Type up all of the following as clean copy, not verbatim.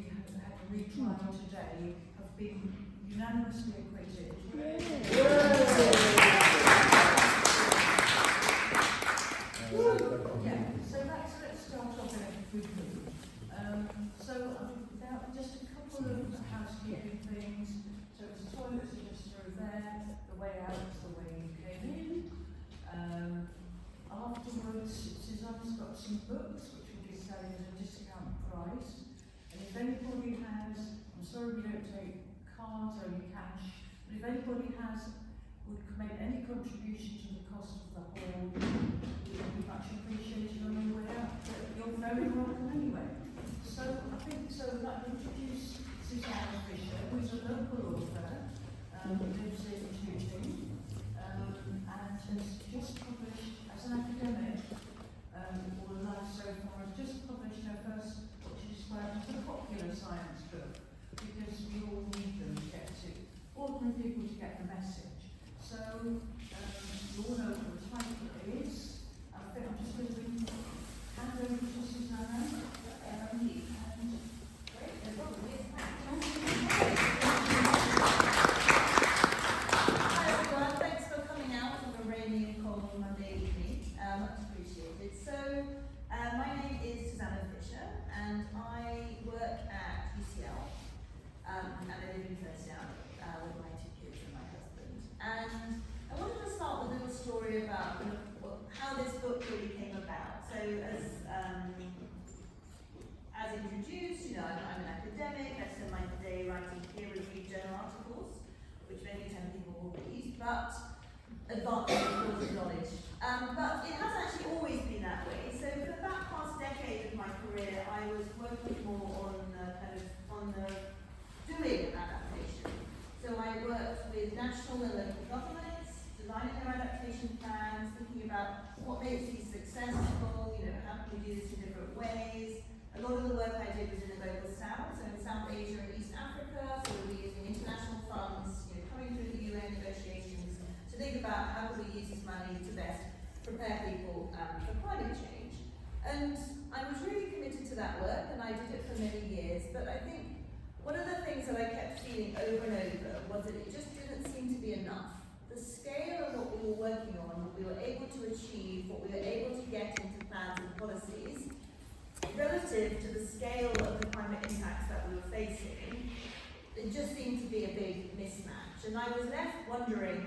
had a retrial today, have been unanimously acquitted. So let's start off in a good mood. Now just a couple of housekeeping things. So the toilets are just through there, the way out is the way you came in. Afterwards, Susannah's got some books which will be selling at a discount price. And if anybody has, I'm sorry we don't take cards or any cash, but if anybody would make any contribution to the cost of the hall, it would be much appreciated on your way out. But you're very welcome anyway. So I think that introduce Susannah Fisher, who's a local author, lives in Tooting, and has just published, as an academic, all her life so far, has just published her first, what she described as a popular science book, because we all need them to get to, ordinary people to get the message. So, you all know what the title is. I think I'm just going to hand over to Susannah. Hi everyone, thanks for coming out on a rainy and cold Monday evening. Much appreciated. So, my name is Susannah Fisher, and I work at UCL, and I live in Firstown with my 2 kids and my husband. And I wanted to start with a little story about how this book really came about. So, as introduced, I'm an academic. I spend my day writing peer-reviewed journal articles, which maybe 10 people will read, but advancing the field of knowledge. But it has actually always been that way. So for the past decade of my career, I was working more on the doing adaptation. So I worked with national and local governments, designing their adaptation plans, thinking about what makes these successful, how can we do this in different ways. A lot of the work I did was in the global south, so in South Asia and East Africa, so we were using international funds, coming through the UN negotiations to think about how can we use this money to best prepare people for climate change. And I was really committed to that work, and I did it for many years, but I think one of the things that I kept feeling over and over was that it just didn't seem to be enough. The scale of what we were working on, what we were able to achieve, what we were able to get into plans and policies, relative to the scale of the climate impacts that we were facing, it just seemed to be a big mismatch. And I was left wondering,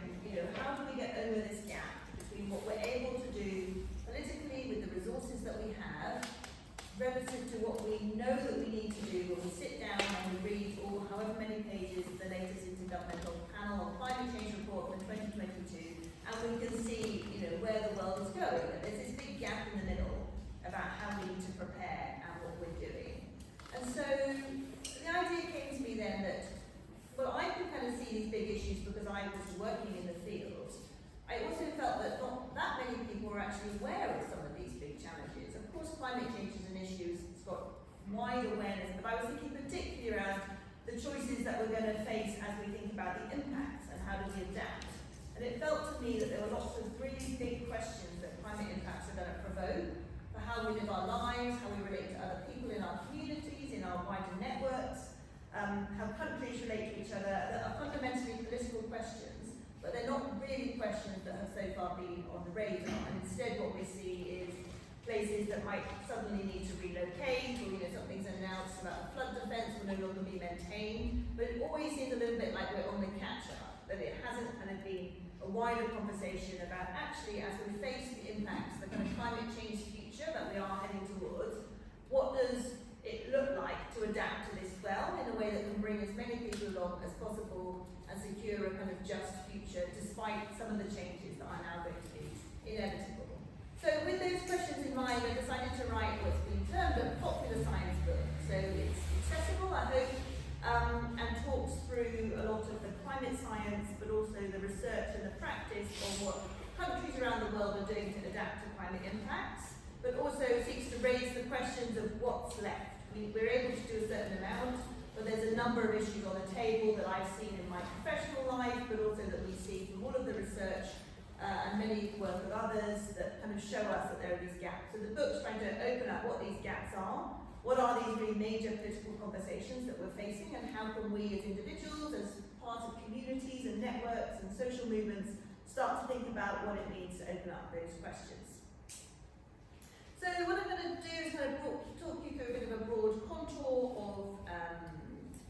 how do we get over this gap between what we're able to do politically with the resources that we have, relative to what we know that we need to do when we sit down and we read however many pages of the latest Intergovernmental Panel on Climate Change report from 2022, and we can see, where the world is going. And there's this big gap in the middle about how we need to prepare and what we're doing. And so the idea came to me then that, I could kind of see these big issues because I was working in the field. I also felt that not that many people were actually aware of some of these big challenges. Of course, climate change is an issue, it's got wide awareness, but I was thinking particularly around the choices that we're going to face as we think about the impacts and how do we adapt. And it felt to me that there were lots of really big questions that climate impacts are going to provoke, for how we live our lives, how we relate to other people in our communities, in our wider networks, how countries relate to each other, that are fundamentally political questions, but they're not really questions that have so far been on the radar. And instead what we see is places that might suddenly need to relocate, or something's announced about a flood defence will no longer be maintained, but it always seems a little bit like we're on the catch-up, that it hasn't kind of been a wider conversation about actually, as we face the impacts, the kind of climate change future that we are heading towards, what does it look like to adapt to this well in a way that can bring as many people along as possible and secure a kind of just future despite some of the changes that are now going to be inevitable. So with those questions in mind, I decided to write what's been termed a popular science book. So it's accessible, I hope, and talks through a lot of the climate science, but also the research and the practice of what countries around the world are doing to adapt to climate impacts, but also seeks to raise the questions of what's left. We're able to do a certain amount, but there's a number of issues on the table that I've seen in my professional life, but also that we see from all of the research and many work of others that kind of show us that there are these gaps. So the book's trying to open up what these gaps are, what are these really major political conversations that we're facing, and how can we as individuals, as part of communities and networks and social movements, start to think about what it means to open up those questions. So what I'm going to do is kind of talk you through a bit of a broad contour of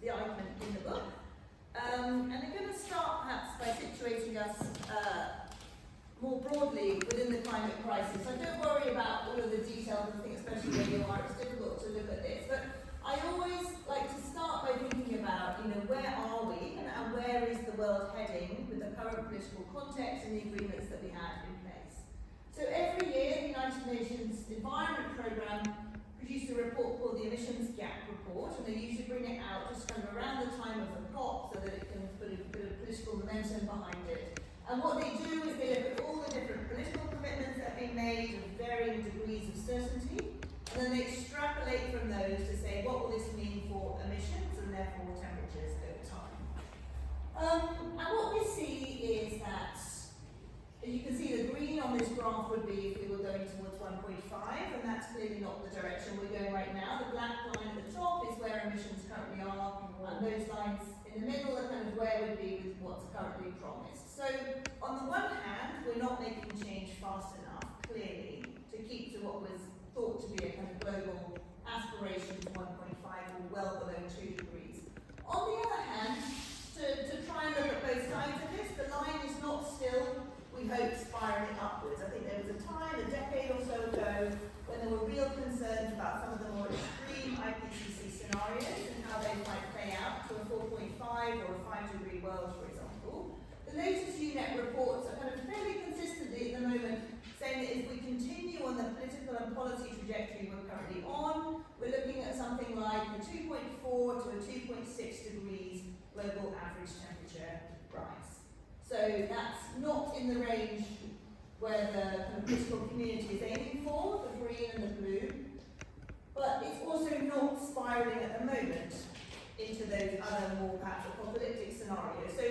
the argument in the book. And I'm going to start perhaps by situating us more broadly within the climate crisis. So don't worry about all of the details, I think especially where you are, it's difficult to look at this. But I always like to start by thinking about, where are we and where is the world heading with the current political context and the agreements that we have in place. So every year the United Nations Environment Programme produced a report called the Emissions Gap Report, and they usually bring it out just kind of around the time of the COP so that it can put a bit of political momentum behind it. And what they do is they look at all the different political commitments that have been made of varying degrees of certainty, and then they extrapolate from those to say what will this mean for emissions and therefore temperatures over time. And what we see is that, you can see the green on this graph would be if we were going towards 1.5, and that's clearly not the direction we're going right now. The black line at the top is where emissions currently are, and those lines in the middle are kind of where we'd be with what's currently promised. So on the one hand, we're not making change fast enough, clearly, to keep to what was thought to be a kind of global aspiration to 1.5 or well below 2 degrees. On the other hand, to try and look at both sides of this, the line is not still, we hope, spiralling upwards. I think there was a time, a decade or so ago, when there were real concerns about some of the more extreme IPCC scenarios and how they might play out to a 4.5 or a 5-degree world, for example. The latest UNEP reports are kind of fairly consistently at the moment saying that if we continue on the political and policy trajectory we're currently on, we're looking at something like a 2.4 to a 2.6 degrees global average temperature rise. So that's not in the range where the kind of political community is aiming for, the green and the blue, but it's also not spiralling at the moment into those other more perhaps apocalyptic scenarios. So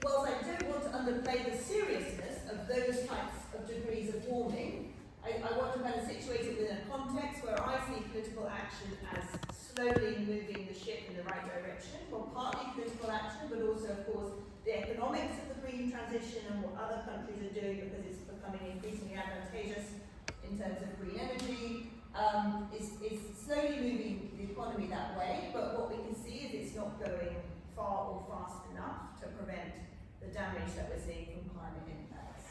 whilst I don't want to underplay the seriousness of those types of degrees of warming, I want to kind of situate it within a context where I see political action as slowly moving the ship in the right direction. Well, partly political action, but also, of course, the economics of the green transition and what other countries are doing because it's becoming increasingly advantageous in terms of green energy, is slowly moving the economy that way. But what we can see is it's not going far or fast enough to prevent the damage that we're seeing from climate impacts.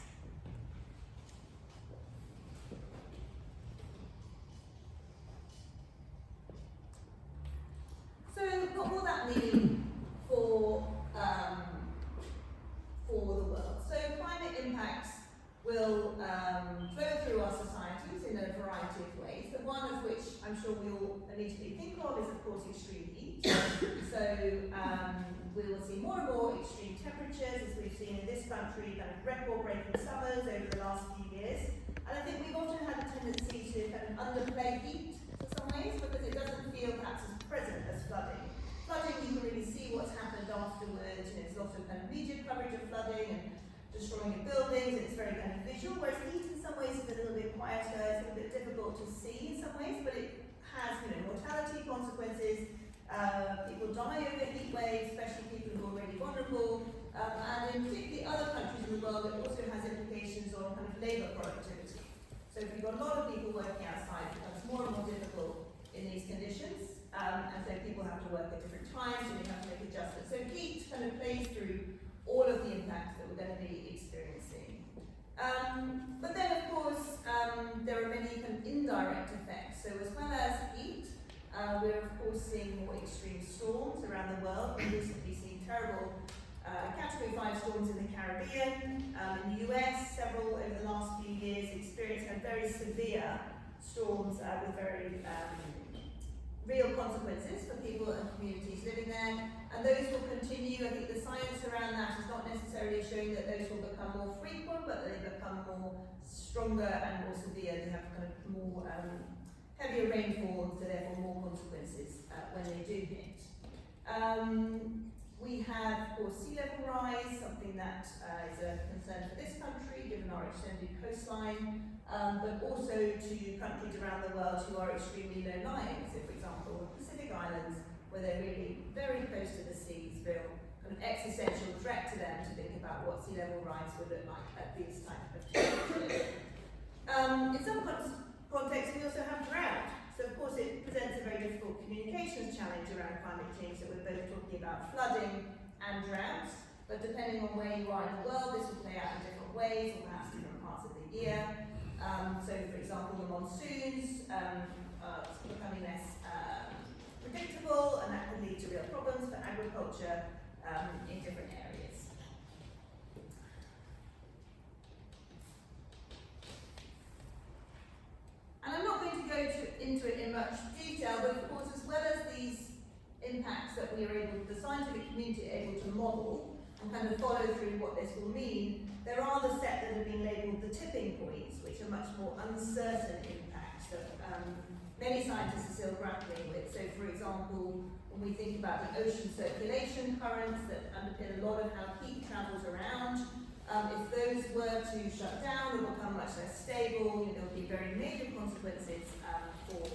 So what will that mean for the world? So climate impacts will flow through our societies in a variety of ways. The one of which I'm sure we all immediately think of is, of course, extreme heat. So we will see more and more extreme temperatures, as we've seen in this country, kind of record-breaking summers over the last few years. And I think we've often had a tendency to kind of underplay heat in some ways because it doesn't feel perhaps as present as flooding. Flooding, you can really see what's happened afterwards. There's lots of kind of media coverage of flooding and destroying of buildings, and it's very kind of visual, whereas heat in some ways is a little bit quieter, it's a little bit difficult to see in some ways, but it has, mortality consequences. People die over heat waves, especially people who are already vulnerable, and in particularly other countries in the world, it also has implications on kind of labour productivity. So if you've got a lot of people working outside, it becomes more and more difficult in these conditions, and so people have to work at different times, and you have to make adjustments. So heat kind of plays through all of the impacts that we're going to be experiencing. But then, of course, there are many kind of indirect effects. So as well as heat, we're of course seeing more extreme storms around the world. We've recently seen terrible Category 5 storms in the Caribbean. In the US, several over the last few years experienced very severe storms with very real consequences for people and communities living there. And those will continue. I think the science around that is not necessarily showing that those will become more frequent, but that they become more stronger and more severe. They have kind of more heavier rainfall, so therefore more consequences when they do hit. We have, of course, sea level rise, something that is a concern for this country, given our extended coastline, but also to countries around the world who are extremely low-lying. So, for example, the Pacific Islands, where they're really very close to the seas, real kind of existential threat to them to think about what sea level rise would look like at these types of temperatures. In some contexts, we also have drought. So, of course, it presents a very difficult communications challenge around climate change, that we're both talking about flooding and droughts. But depending on where you are in the world, this will play out in different ways, or perhaps different parts of the year. So, for example, the monsoons are becoming less predictable, and that can lead to real problems for agriculture in different areas. And I'm not going to go into it in much detail, but of course, as well as these impacts that we are able, the scientific community are able to model and kind of follow through what this will mean, there are the set that have been labelled the tipping points, which are much more uncertain impacts that many scientists are still grappling with. So, for example, when we think about the ocean circulation currents that underpin a lot of how heat travels around, if those were to shut down or become much less stable, there would be very major consequences for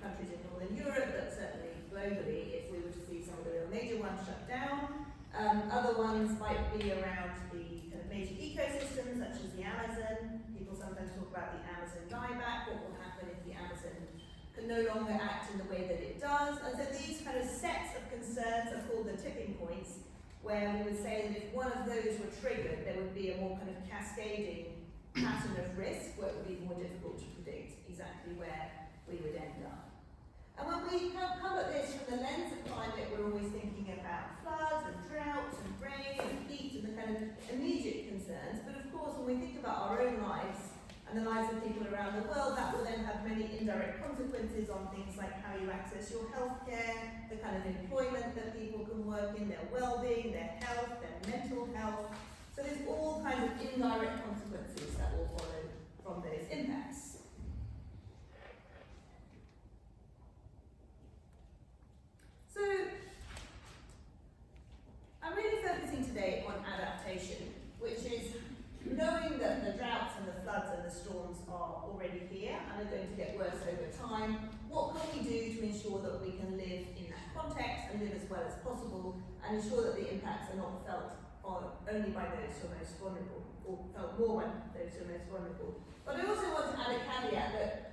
countries in Northern Europe, but certainly globally, if we were to see some of the real major ones shut down. Other ones might be around the kind of major ecosystems, such as the Amazon. People sometimes talk about the Amazon dieback. What will happen if the Amazon can no longer act in the way that it does? And so these kind of sets of concerns are called the tipping points, where we would say that if one of those were triggered, there would be a more kind of cascading pattern of risk, where it would be more difficult to predict exactly where we would end up. And when we come at this from the lens of climate, we're always thinking about floods and droughts and rain and heat and the kind of immediate concerns. But of course, when we think about our own lives and the lives of people around the world, that will then have many indirect consequences on things like how you access your healthcare, the kind of employment that people can work in, their well-being, their health, their mental health. So there's all kinds of indirect consequences that will follow from those impacts. So I'm really focusing today on adaptation, which is knowing that the droughts and the floods and the storms are already here and are going to get worse over time. What can we do to ensure that we can live in that context and live as well as possible, and ensure that the impacts are not felt only by those who are most vulnerable, or felt more by those who are most vulnerable. But I also want to add a caveat that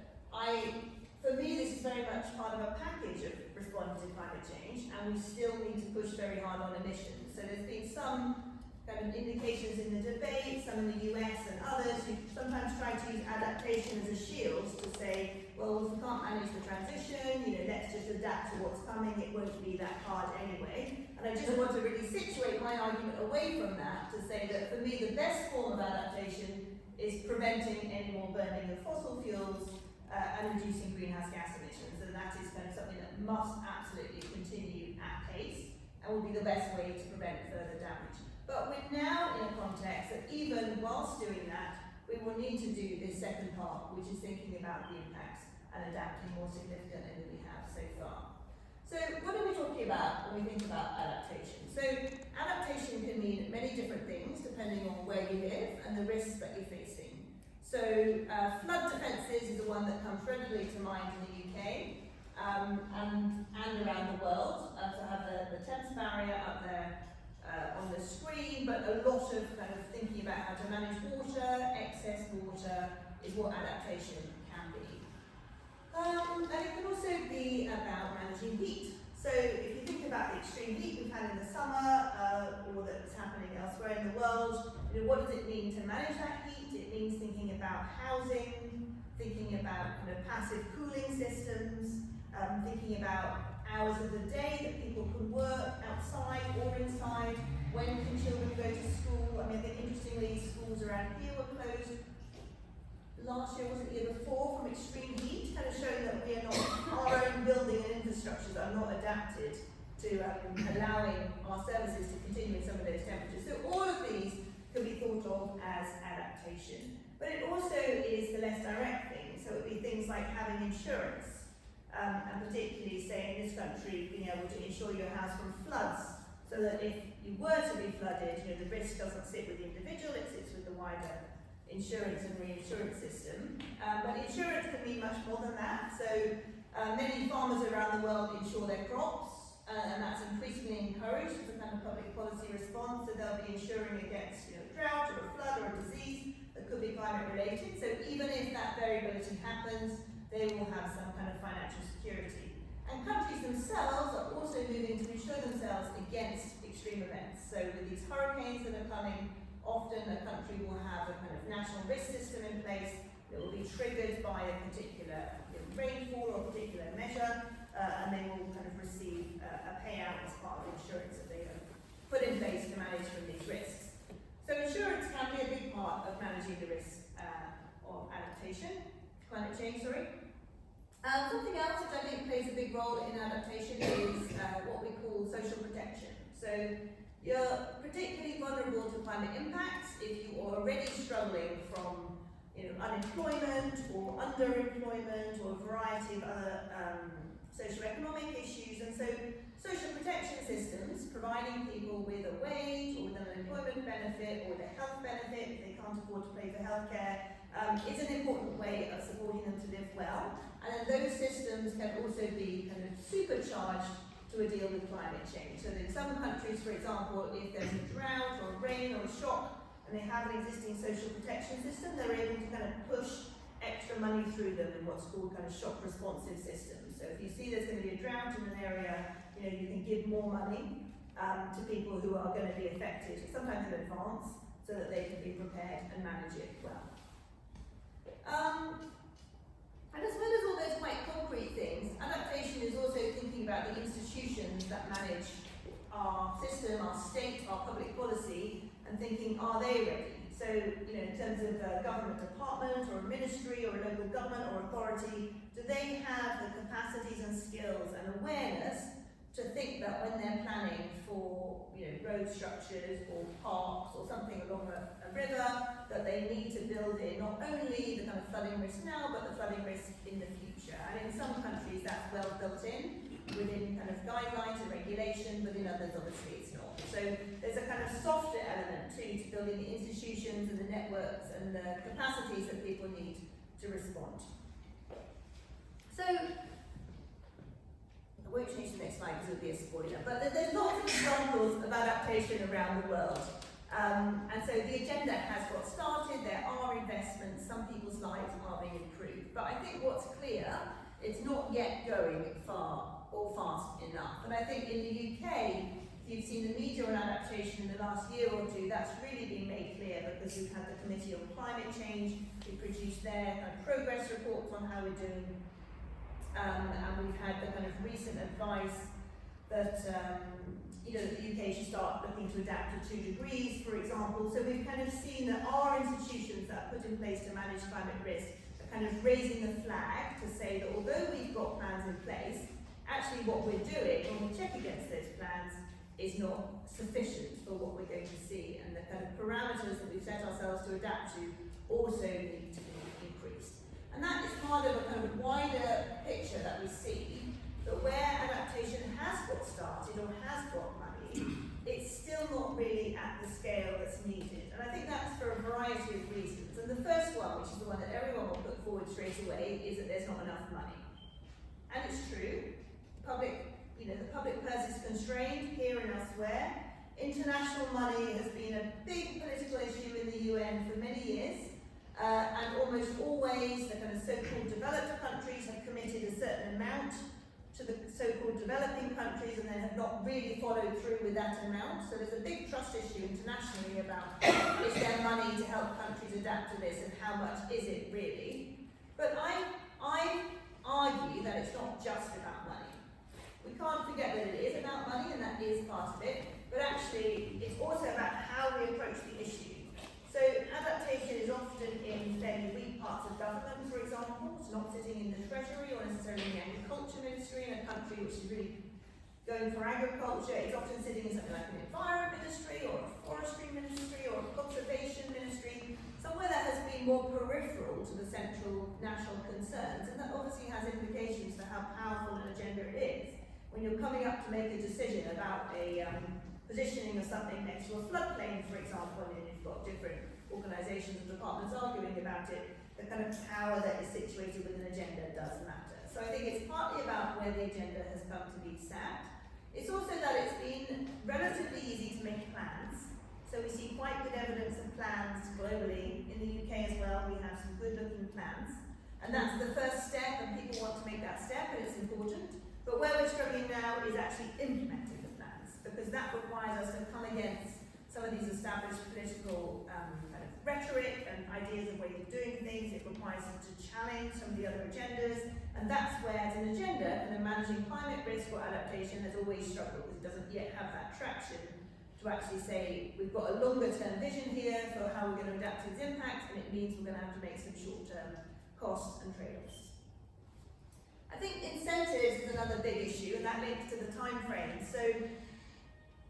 for me, this is very much part of a package of responding to climate change, and we still need to push very hard on emissions. So there's been some kind of indications in the debate, some in the US and others, who sometimes try to use adaptation as a shield to say, well, if we can't manage the transition, let's just adapt to what's coming, it won't be that hard anyway. And I just want to really situate my argument away from that, to say that for me the best form of adaptation is preventing any more burning of fossil fuels and reducing greenhouse gas emissions. And that is kind of something that must absolutely continue at pace and will be the best way to prevent further damage. But we're now in a context that even whilst doing that, we will need to do this second part, which is thinking about the impacts and adapting more significantly than we have so far. So what are we talking about when we think about adaptation? So adaptation can mean many different things depending on where you live and the risks that you're facing. So flood defences is the one that comes readily to mind in the UK and around the world. So I have the Thames barrier up there on the screen, but a lot of kind of thinking about how to manage water, excess water, is what adaptation can be. And it can also be about managing heat. So if you think about the extreme heat we've had in the summer, or that's happening elsewhere in the world, what does it mean to manage that heat? It means thinking about housing, thinking about kind of passive cooling systems, thinking about hours of the day that people can work outside or inside, when can children go to school. I think interestingly, schools around here were closed last year, wasn't the year before, from extreme heat, kind of showing that we are not, our own building and infrastructures are not adapted to allowing our services to continue in some of those temperatures. So all of these can be thought of as adaptation. But it also is the less direct thing. So it would be things like having insurance, and particularly, say, in this country, being able to insure your house from floods, so that if you were to be flooded, the risk doesn't sit with the individual, it sits with the wider insurance and reinsurance system. But insurance can mean much more than that. So many farmers around the world insure their crops, and that's increasingly encouraged as a kind of public policy response. So they'll be insuring against drought or a flood or a disease that could be climate related. So even if that variability happens, they will have some kind of financial security. And countries themselves are also moving to insure themselves against extreme events. So with these hurricanes that are coming, often a country will have a kind of national risk system in place that will be triggered by a particular rainfall or a particular measure, and they will kind of receive a payout as part of insurance that they have put in place to manage from these risks. So insurance can be a big part of managing the risk of climate change. Something else which I think plays a big role in adaptation is what we call social protection. So you're particularly vulnerable to climate impacts if you are already struggling from unemployment or underemployment or a variety of other socioeconomic issues. And so social protection systems, providing people with a wage or with an unemployment benefit or with a health benefit if they can't afford to pay for healthcare, is an important way of supporting them to live well. And then those systems can also be kind of supercharged to a deal with climate change. So that in some countries, for example, if there's a drought or rain or a shock and they have an existing social protection system, they're able to kind of push extra money through them in what's called kind of shock responsive systems. So if you see there's going to be a drought in an area, you can give more money to people who are going to be affected, sometimes in advance, so that they can be prepared and manage it well. And as well as all those quite concrete things, adaptation is also thinking about the institutions that manage our system, our state, our public policy, and thinking, are they ready? So, in terms of a government department or a ministry or a local government or authority, do they have the capacities and skills and awareness to think that when they're planning for, road structures or parks or something along a river, that they need to build in not only the kind of flooding risk now, but the flooding risk in the future. And in some countries that's well built in, within kind of guidelines and regulation, but in others obviously it's not. So there's a kind of softer element too to building the institutions and the networks and the capacities that people need to respond. So, I won't change the next slide because it will be a spoiler, but there's lots of examples of adaptation around the world. And so the agenda has got started, there are investments, some people's lives are being improved. But I think what's clear, it's not yet going far or fast enough. And I think in the UK, if you've seen the media on adaptation in the last year or two, that's really been made clear because we've had the Committee on Climate Change, we produced their kind of progress reports on how we're doing. And we've had the kind of recent advice that that the UK should start looking to adapt to 2 degrees, for example. So we've kind of seen that our institutions that are put in place to manage climate risk are kind of raising the flag to say that although we've got plans in place, actually what we're doing when we check against those plans is not sufficient for what we're going to see, and the kind of parameters that we've set ourselves to adapt to also need to be increased. And that is part of a kind of wider picture that we see, that where adaptation has got started or has got money, it's still not really at the scale that's needed. And I think that's for a variety of reasons. And the first one, which is the one that everyone will put forward straight away, is that there's not enough money. And it's true. The public purse is constrained here and elsewhere. International money has been a big political issue in the UN for many years. And almost always the kind of so-called developed countries have committed a certain amount to the so-called developing countries and then have not really followed through with that amount. So there's a big trust issue internationally about is there money to help countries adapt to this and how much is it really? But I argue that it's not just about money. We can't forget that it is about money and that is part of it, but actually it's also about how we approach the issue. So adaptation is often in fairly weak parts of government, for example. It's not sitting in the Treasury or necessarily in the Agriculture Ministry in a country which is really going for agriculture. It's often sitting in something like an Environment Ministry or a Forestry Ministry or a Conservation Ministry, somewhere that has been more peripheral to the central national concerns, and that obviously has implications for how powerful an agenda it is. When you're coming up to make a decision about a positioning of something next to a floodplain, for example, and you've got different organisations and departments arguing about it, the kind of power that is situated with an agenda does matter. So I think it's partly about where the agenda has come to be sat. It's also that it's been relatively easy to make plans. So we see quite good evidence of plans globally. In the UK as well, we have some good looking plans. And that's the first step, and people want to make that step, and it's important. But where we're struggling now is actually implementing the plans, because that requires us to come against some of these established political kind of rhetoric and ideas of ways of doing things. It requires us to challenge some of the other agendas, and that's where, as an agenda, kind of managing climate risk or adaptation has always struggled, because it doesn't yet have that traction to actually say, we've got a longer term vision here for how we're going to adapt to its impact, and it means we're going to have to make some short term costs and trade-offs. I think incentives is another big issue, and that links to the time frame. So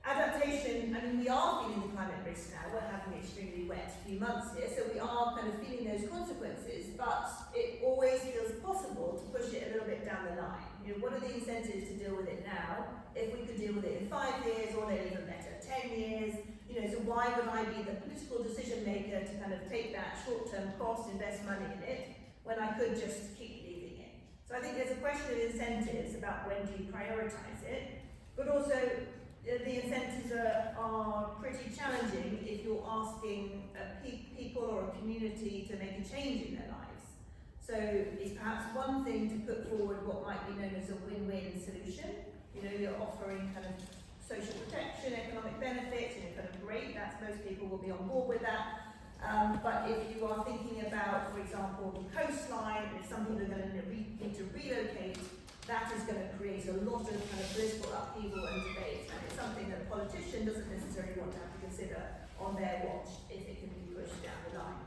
adaptation, I mean, we are feeling the climate risk now. We're having an extremely wet few months here, so we are kind of feeling those consequences, but it always feels possible to push it a little bit down the line. You know, what are the incentives to deal with it now? If we could deal with it in 5 years, or then even better, 10 years, you know, so why would I be the political decision maker to kind of take that short-term cost, invest money in it, when I could just keep leaving it? So I think there's a question of incentives about when do you prioritise it, but also the incentives are pretty challenging if you're asking people or a community to make a change in their lives. So it's perhaps one thing to put forward what might be known as a win-win solution. You know, you're offering kind of social protection, economic benefits, and you're kind of great, that's most people will be on board with that. But if you are thinking about, for example, the coastline, if some people are going to need to relocate, that is going to create a lot of kind of political upheaval and debate, and it's something that a politician doesn't necessarily want to have to consider on their watch if it can be pushed down the line.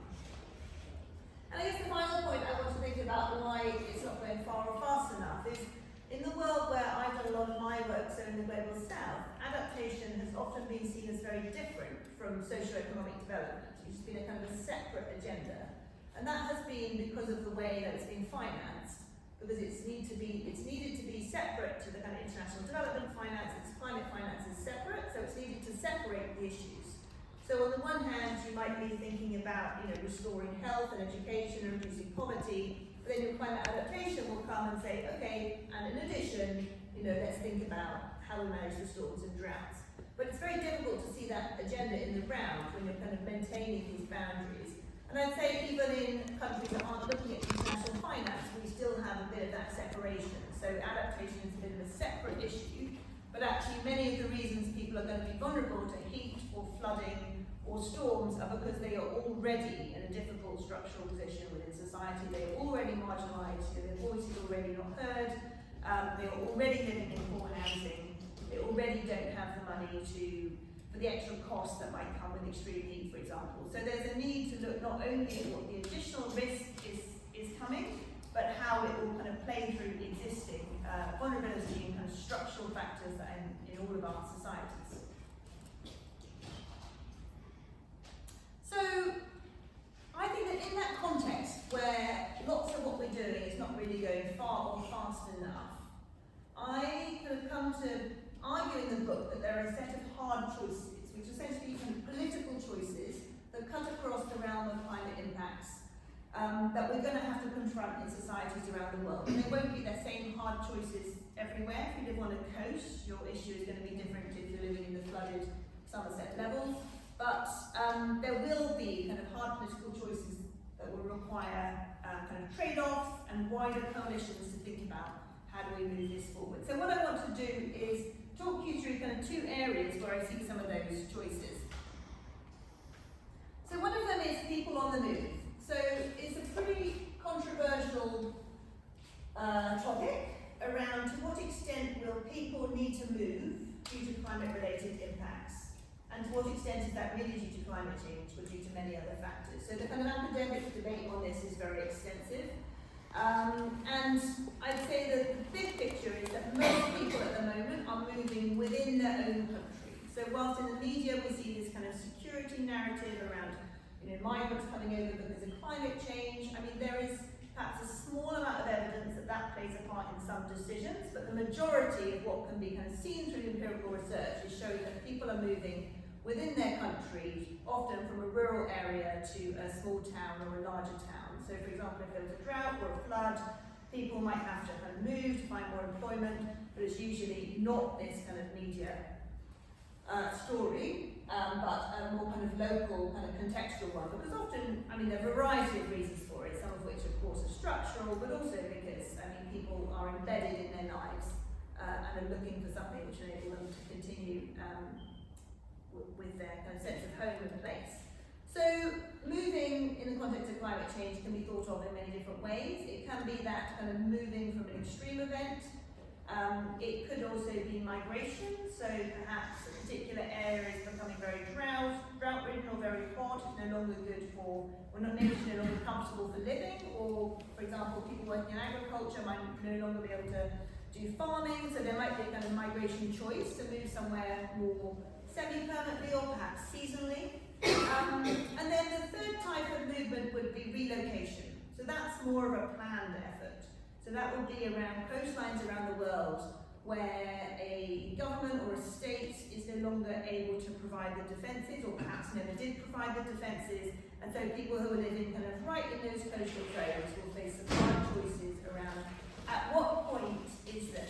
And I guess the final point I want to think about why it's not going far or fast enough is, in the world where I've done a lot of my work, so in the global south, adaptation has often been seen as very different from socio-economic development. It's been a kind of a separate agenda, and that has been because of the way that it's been financed, because it's needed to be separate to the kind of international development finance. Its climate finance is separate, so it's needed to separate the issues. So on the one hand, you might be thinking about, you know, restoring health and education and reducing poverty, but then your climate adaptation will come and say, okay, and in addition, you know, let's think about how we manage the storms and droughts. But it's very difficult to see that agenda in the round when you're kind of maintaining these boundaries. And I'd say even in countries that aren't looking at international finance, we still have a bit of that separation. So adaptation is a bit of a separate issue, but actually many of the reasons people are going to be vulnerable to heat or flooding or storms are because they are already in a difficult structural position within society. They are already marginalised, their voices are already not heard, they are already living in poor housing, they already don't have the money for the extra costs that might come with extreme heat, for example. So there's a need to look not only at what the additional risk is coming, but how it will kind of play through existing vulnerability and kind of structural factors that are in all of our societies. So I think that in that context, where lots of what we're doing is not really going far or fast enough, I have come to argue in the book that there are a set of hard choices, which essentially are political choices that cut across the realm of climate impacts that we're going to have to confront in societies around the world. And they won't be the same hard choices everywhere. If you live on a coast, your issue is going to be different if you're living in the flooded Somerset levels. But there will be kind of hard political choices that will require kind of trade-offs and wider coalitions to think about how do we move this forward. So what I want to do is talk you through kind of 2 areas where I see some of those choices. So one of them is people on the move. So it's a pretty controversial topic around to what extent will people need to move due to climate-related impacts, and to what extent is that really due to climate change or due to many other factors. So the kind of academic debate on this is very extensive. And I'd say that the big picture is that most people at the moment are moving within their own country. So whilst in the media we see this kind of security narrative around, you know, migrants coming over because of climate change, I mean, there is perhaps a small amount of evidence that that plays a part in some decisions, but the majority of what can be kind of seen through empirical research is showing that people are moving within their country, often from a rural area to a small town or a larger town. So for example, if there was a drought or a flood, people might have to kind of move to find more employment, but it's usually not this kind of media story, but a more kind of local, kind of contextual one, because often, I mean, there are a variety of reasons for it, some of which of course are structural, but also because, I mean, people are embedded in their lives and are looking for something which enables them to continue with their kind of sense of home and place. So moving in the context of climate change can be thought of in many different ways. It can be that kind of moving from an extreme event. It could also be migration, so perhaps a particular area is becoming very drought-ridden or very hot, it's no longer good for, or not maybe it's no longer comfortable for living, or for example, people working in agriculture might no longer be able to do farming, so there might be a kind of migration choice to move somewhere more semi-permanently or perhaps seasonally. And then the third type of movement would be relocation. So that's more of a planned effort. So that would be around coastlines around the world where a government or a state is no longer able to provide the defences, or perhaps never did provide the defences, and so people who are living kind of right in those coastal zones will face some hard choices around at what point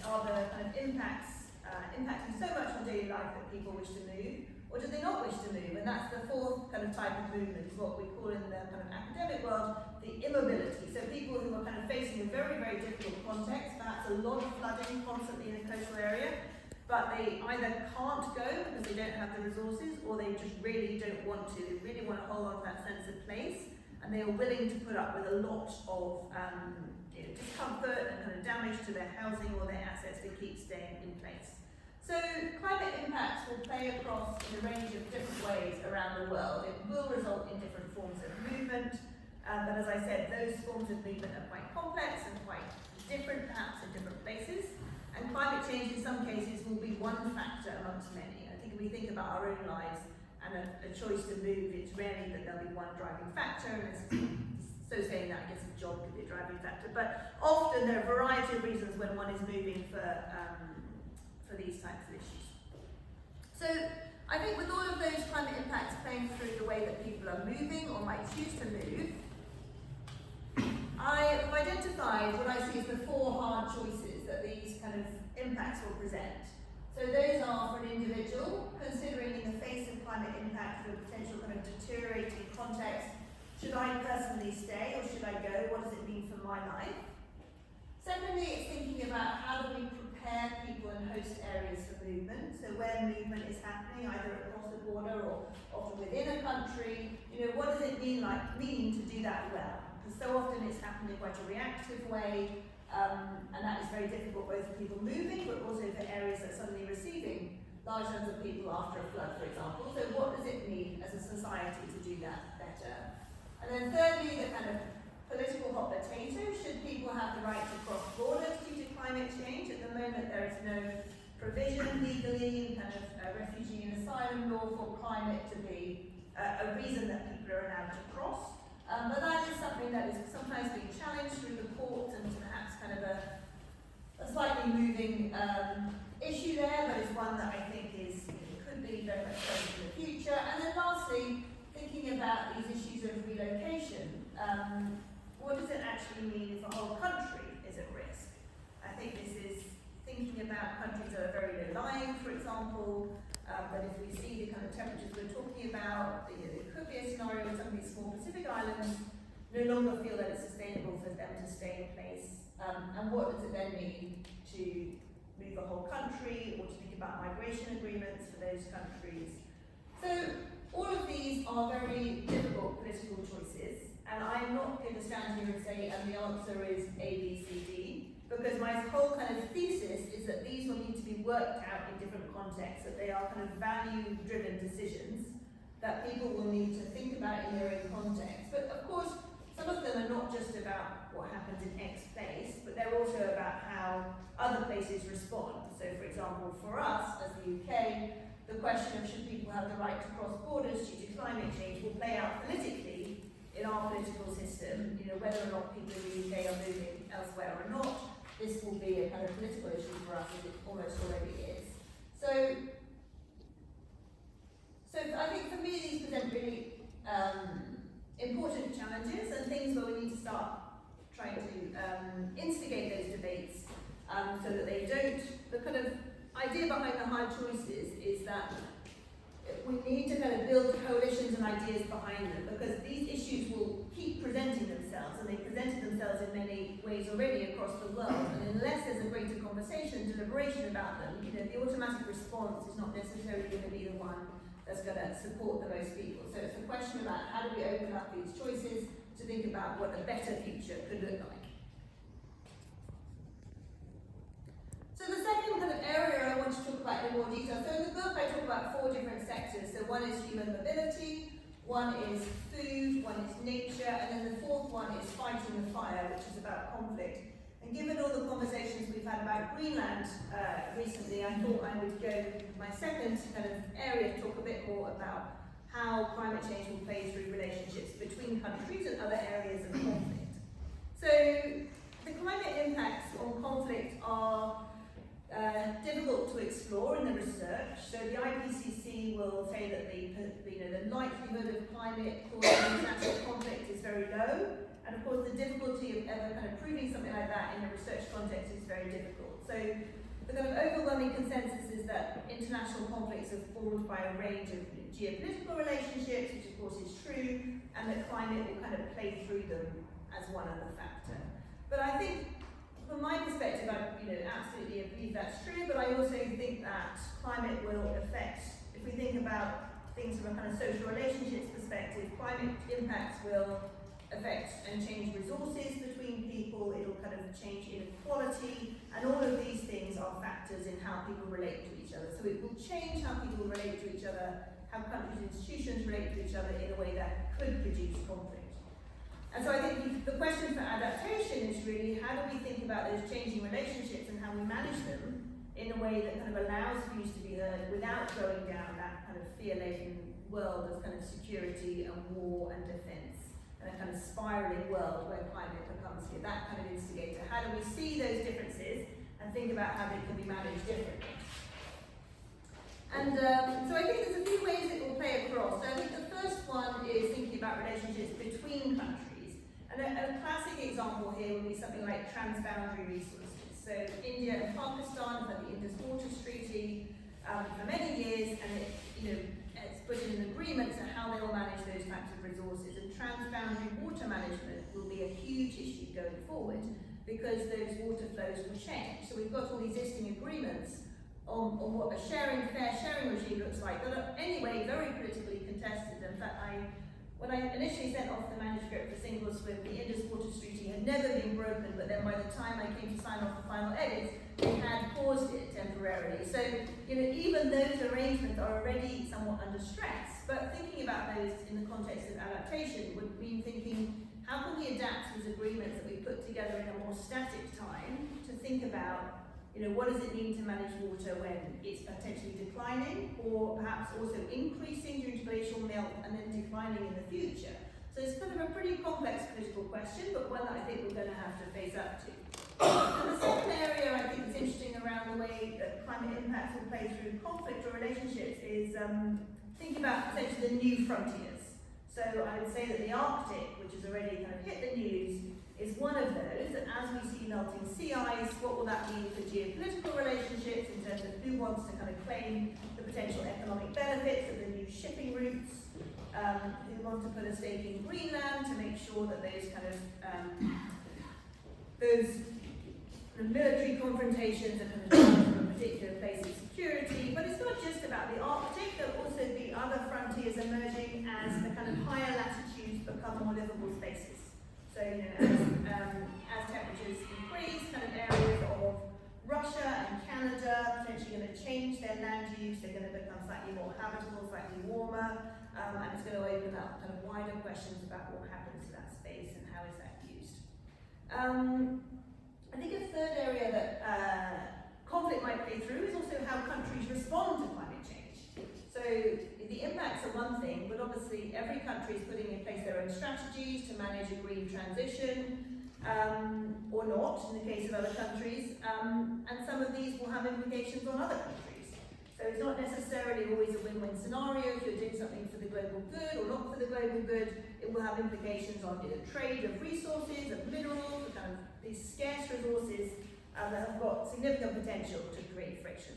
are the kind of impacts impacting so much on daily life that people wish to move, or do they not wish to move? And that's the fourth kind of type of movement, is what we call in the kind of academic world the immobility. So people who are kind of facing a very, very difficult context, perhaps a lot of flooding constantly in a coastal area, but they either can't go because they don't have the resources, or they just really don't want to. They really want to hold on to that sense of place, and they are willing to put up with a lot of discomfort and kind of damage to their housing or their assets to keep staying in place. So climate impacts will play across in a range of different ways around the world. It will result in different forms of movement, but as I said, those forms of movement are quite complex and quite different perhaps in different places. And climate change in some cases will be one factor amongst many. I think if we think about our own lives and a choice to move, it's rarely that there'll be one driving factor, and so saying that, I guess a job could be a driving factor, but often there are a variety of reasons when one is moving for these types of issues. So I think with all of those climate impacts playing through the way that people are moving or might choose to move, I have identified what I see as the four hard choices that these kind of impacts will present. So those are, for an individual, considering in the face of climate impact or potential kind of deteriorating context, should I personally stay or should I go? What does it mean for my life? Secondly, it's thinking about how do we prepare people in host areas for movement. So where movement is happening, either across the border or often within a country, what does it mean to do that well? Because so often it's happened in quite a reactive way, and that is very difficult both for people moving, but also for areas that are suddenly receiving large numbers of people after a flood, for example. So what does it mean as a society to do that better? And then thirdly, the kind of political hot potato, should people have the right to cross borders due to climate change? At the moment there is no provision legally in kind of refugee and asylum law for climate to be a reason that people are allowed to cross. But that is something that is sometimes being challenged through the courts, and perhaps kind of a slightly moving issue there, but it's one that I think could be very much present in the future. And then lastly, thinking about these issues of relocation, what does it actually mean if a whole country is at risk? I think this is thinking about countries that are very low-lying, for example, but if we see the kind of temperatures we're talking about, there could be a scenario where some of these small Pacific islands no longer feel that it's sustainable for them to stay in place. And what does it then mean to move a whole country, or to think about migration agreements for those countries? So all of these are very difficult political choices, and I'm not going to stand here and say, and the answer is A, B, C, D, because my whole kind of thesis is that these will need to be worked out in different contexts, that they are kind of value-driven decisions that people will need to think about in their own context. But of course, some of them are not just about what happens in X place, but they're also about how other places respond. So for example, for us, as the UK, the question of should people have the right to cross borders due to climate change will play out politically in our political system, you know, whether or not people in the UK are moving elsewhere or not, this will be a kind of political issue for us, as it almost already is. So I think for me these present really important challenges and things where we need to start trying to instigate those debates so that they don't. The kind of idea behind the hard choices is that we need to kind of build coalitions and ideas behind them, because these issues will keep presenting themselves, and they presented themselves in many ways already across the world, and unless there's a greater conversation, deliberation about them, you know, the automatic response is not necessarily going to be the one that's going to support the most people. So it's a question about how do we open up these choices to think about what a better future could look like. So the second kind of area I want to talk about in more detail, so in the book I talk about 4 different sectors. So one is human mobility, one is food, one is nature, and then the 4th one is fighting the fire, which is about conflict. And given all the conversations we've had about Greenland recently, I thought I would go with my second kind of area to talk a bit more about how climate change will play through relationships between countries and other areas of conflict. So the climate impacts on conflict are difficult to explore in the research. So the IPCC will say that the likelihood of climate causing international conflict is very low, and of course the difficulty of ever kind of proving something like that in a research context is very difficult. So the kind of overwhelming consensus is that international conflicts are formed by a range of geopolitical relationships, which of course is true, and that climate will kind of play through them as one other factor. But I think from my perspective, I absolutely believe that's true, but I also think that climate will affect, if we think about things from a kind of social relationships perspective, climate impacts will affect and change resources between people, it'll kind of change inequality, and all of these things are factors in how people relate to each other. So it will change how people relate to each other, how countries and institutions relate to each other in a way that could produce conflict. And so I think the question for adaptation is really, how do we think about those changing relationships and how we manage them in a way that kind of allows views to be heard without going down that kind of fear-laden world of kind of security and war and defence, and a kind of spiralling world where climate becomes that kind of instigator. How do we see those differences and think about how they can be managed differently? And so I think there's a few ways it will play across. So I think the first one is thinking about relationships between countries. And a classic example here would be something like transboundary resources. So India and Pakistan have had the Indus Waters Treaty for many years, and it's put in an agreement to how they will manage those types of resources. And transboundary water management will be a huge issue going forward because those water flows will change. So we've got all these existing agreements on what a fair sharing regime looks like that are anyway very politically contested. In fact, when I initially sent off the manuscript for single swim, the Indus Waters Treaty had never been broken, but then by the time I came to sign off the final edits, they had paused it temporarily. So, even those arrangements are already somewhat under stress, but thinking about those in the context of adaptation would mean thinking, how can we adapt these agreements that we put together in a more static time to think about what does it mean to manage water when it's potentially declining, or perhaps also increasing due to glacial melt and then declining in the future? So it's kind of a pretty complex political question, but one that I think we're going to have to face up to. And the second area I think is interesting around the way that climate impacts will play through conflict or relationships is thinking about essentially the new frontiers. So I would say that the Arctic, which has already kind of hit the news, is one of those, and as we see melting sea ice, what will that mean for geopolitical relationships in terms of who wants to kind of claim the potential economic benefits of the new shipping routes, who want to put a stake in Greenland to make sure that those kind of military confrontations are kind of done from a particular place of security. But it's not just about the Arctic, there will also be other frontiers emerging as the kind of higher latitudes become more livable spaces. So, as temperatures increase, kind of areas of Russia and Canada potentially going to change their land use, they're going to become slightly more habitable, slightly warmer, and it's going to open up kind of wider questions about what happens to that space and how is that used. I think a third area that conflict might play through is also how countries respond to climate change. So the impacts are one thing, but obviously every country is putting in place their own strategies to manage a green transition, or not in the case of other countries, and some of these will have implications on other countries. So it's not necessarily always a win-win scenario. If you're doing something for the global good or not for the global good, it will have implications on trade of resources, of minerals, kind of these scarce resources that have got significant potential to create friction.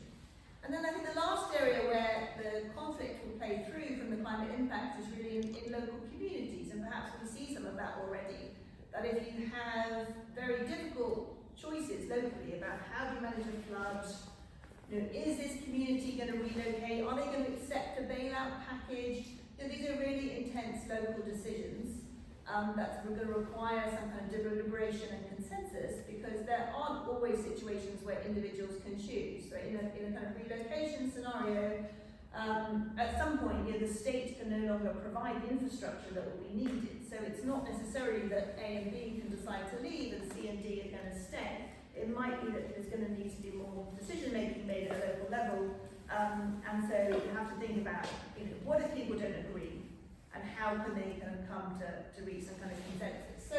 And then I think the last area where the conflict will play through from the climate impact is really in local communities, and perhaps we see some of that already. That if you have very difficult choices locally about how do you manage a flood, is this community going to relocate? Are they going to accept a bailout package? These are really intense local decisions that are going to require some kind of deliberation and consensus, because there aren't always situations where individuals can choose. So in a kind of relocation scenario, at some point, the state can no longer provide the infrastructure that will be needed. So it's not necessarily that A and B can decide to leave and C and D are going to stay. It might be that there's going to need to be more decision-making made at a local level, and so you have to think about, what if people don't agree, and how can they kind of come to reach some kind of consensus. So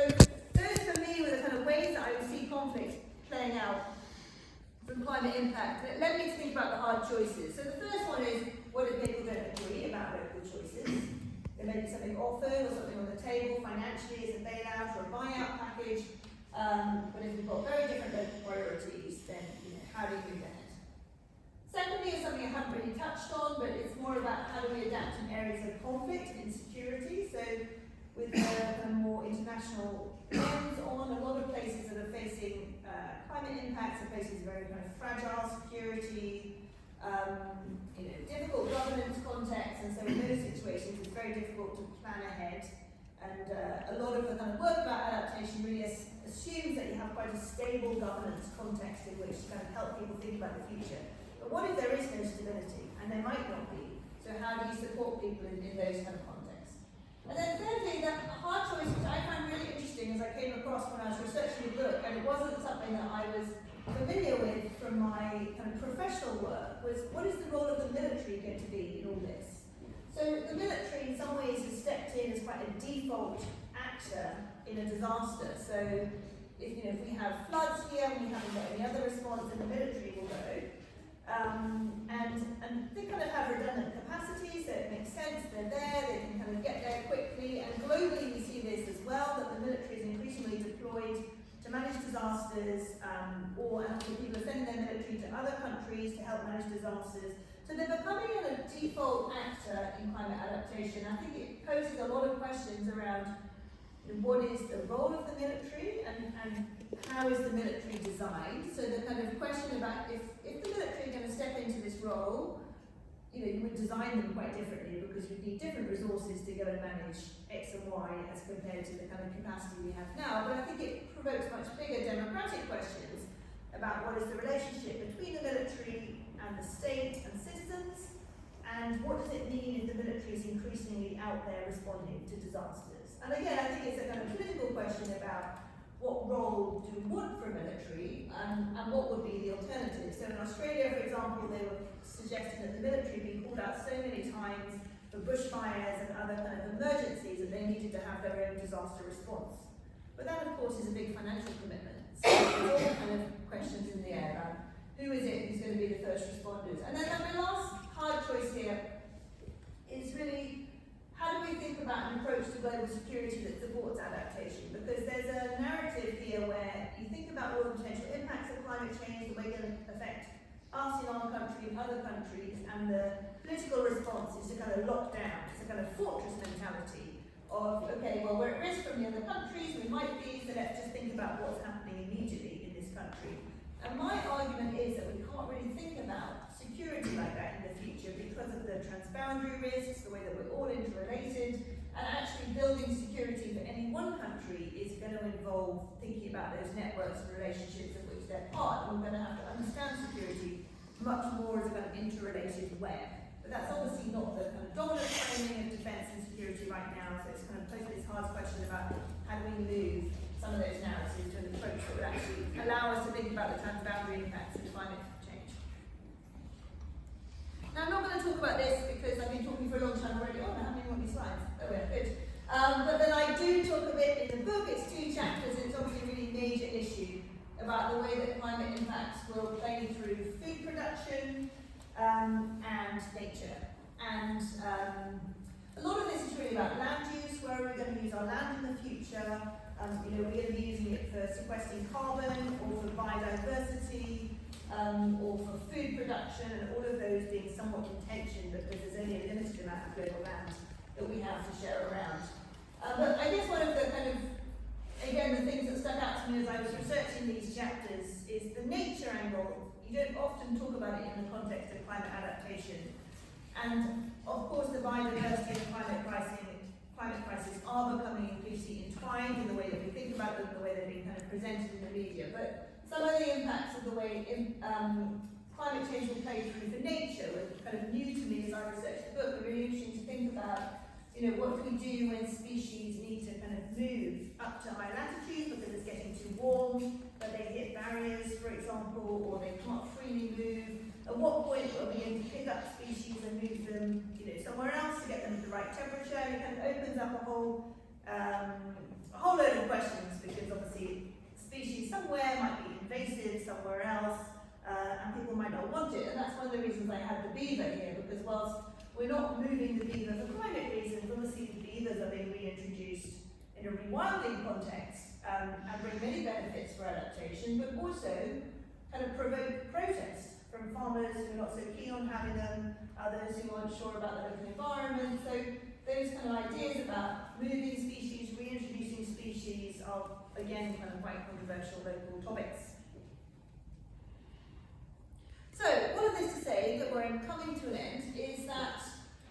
those for me were the kind of ways that I would see conflict playing out from climate impact. And it led me to think about the hard choices. So the first one is, what if people don't agree about local choices? There may be something offered or something on the table financially as a bailout or a buyout package. But if we've got very different local priorities, then how do you move ahead? Secondly, is something I haven't really touched on, but it's more about how do we adapt in areas of conflict and insecurity. So with the kind of more international lens on, a lot of places that are facing climate impacts are places very kind of fragile security, difficult governance contexts, and so in those situations it's very difficult to plan ahead. And a lot of the kind of work about adaptation really assumes that you have quite a stable governance context in which to kind of help people think about the future. But what if there is no stability, and there might not be? So how do you support people in those kind of contexts? And then thirdly, the hard choice, which I found really interesting as I came across when I was researching the book, and it wasn't something that I was familiar with from my kind of professional work, was what is the role of the military going to be in all this? So the military in some ways has stepped in as quite a default actor in a disaster. So if we have floods here and we haven't got any other response, then the military will go. And they kind of have redundant capacity, so it makes sense, they're there, they can kind of get there quickly. And globally we see this as well, that the military is increasingly deployed to manage disasters, or people are sending their military to other countries to help manage disasters. So they're becoming a default actor in climate adaptation. I think it poses a lot of questions around what is the role of the military and how is the military designed. So the kind of question about if the military are going to step into this role, you would design them quite differently, because you'd need different resources to go and manage X and Y as compared to the kind of capacity we have now. But I think it provokes much bigger democratic questions about what is the relationship between the military and the state and citizens, and what does it mean if the military is increasingly out there responding to disasters. And again, I think it's a kind of political question about what role do we want for a military, and what would be the alternative. So in Australia, for example, they were suggesting that the military be called out so many times for bushfires and other kind of emergencies that they needed to have their own disaster response. But that, of course, is a big financial commitment. So there's all kind of questions in the air about who is it who's going to be the first responders. And then my last hard choice here is really, how do we think about an approach to global security that supports adaptation? Because there's a narrative here where you think about all the potential impacts of climate change, the way it's going to affect us in our country and other countries, and the political response is to kind of lock down. It's a kind of fortress mentality of, okay, well, we're at risk from the other countries, we might be, so let's just think about what's happening immediately in this country. And my argument is that we can't really think about security like that in the future because of the transboundary risks, the way that we're all interrelated, and actually building security for any one country is going to involve thinking about those networks and relationships of which they're part, and we're going to have to understand security much more as a kind of interrelated web. But that's obviously not the kind of dominant framing of defence and security right now, so it's kind of posing this hard question about how do we move some of those narratives to an approach that would actually allow us to think about the transboundary impacts of climate change. Now, I'm not going to talk about this because I've been talking for a long time already. Oh, I haven't even got any slides. Oh, yeah, good. But then I about the way that climate impacts will play through food production and nature. And a lot of this is really about land use. Where are we going to use our land in the future? You know, we're going to be using it for sequestering carbon, or for biodiversity, or for food production, and all of those being somewhat in tension because there's only a limited amount of global land that we have to share around. But I guess one of the kind of, again, the things that stuck out to me as I was researching these chapters is the nature angle. You don't often talk about it in the context of climate adaptation. And of course the biodiversity and climate crisis are becoming increasingly entwined in the way that we think about them, the way they're being kind of presented in the media. But some of the impacts of the way climate change will play through for nature were kind of new to me as I researched the book. They're really interesting to think about, you know, what do we do when species need to kind of move up to high latitudes because it's getting too warm, but they hit barriers, for example, or they can't freely move. At what point are we going to pick up species and move them, you know, somewhere else to get them to the right temperature? It kind of opens up a whole load of questions, because obviously species somewhere might be invasive somewhere else, and people might not want it. And that's one of the reasons I had the beaver here, because whilst we're not moving the beaver for climate reasons, obviously the beavers are being reintroduced in a rewilding context and bring many benefits for adaptation, but also kind of provoke protest from farmers who are not so keen on having them, others who aren't sure about the local environment. So those kind of ideas about moving species, reintroducing species are, again, kind of quite controversial local topics. So, all of this to say that we're coming to an end is that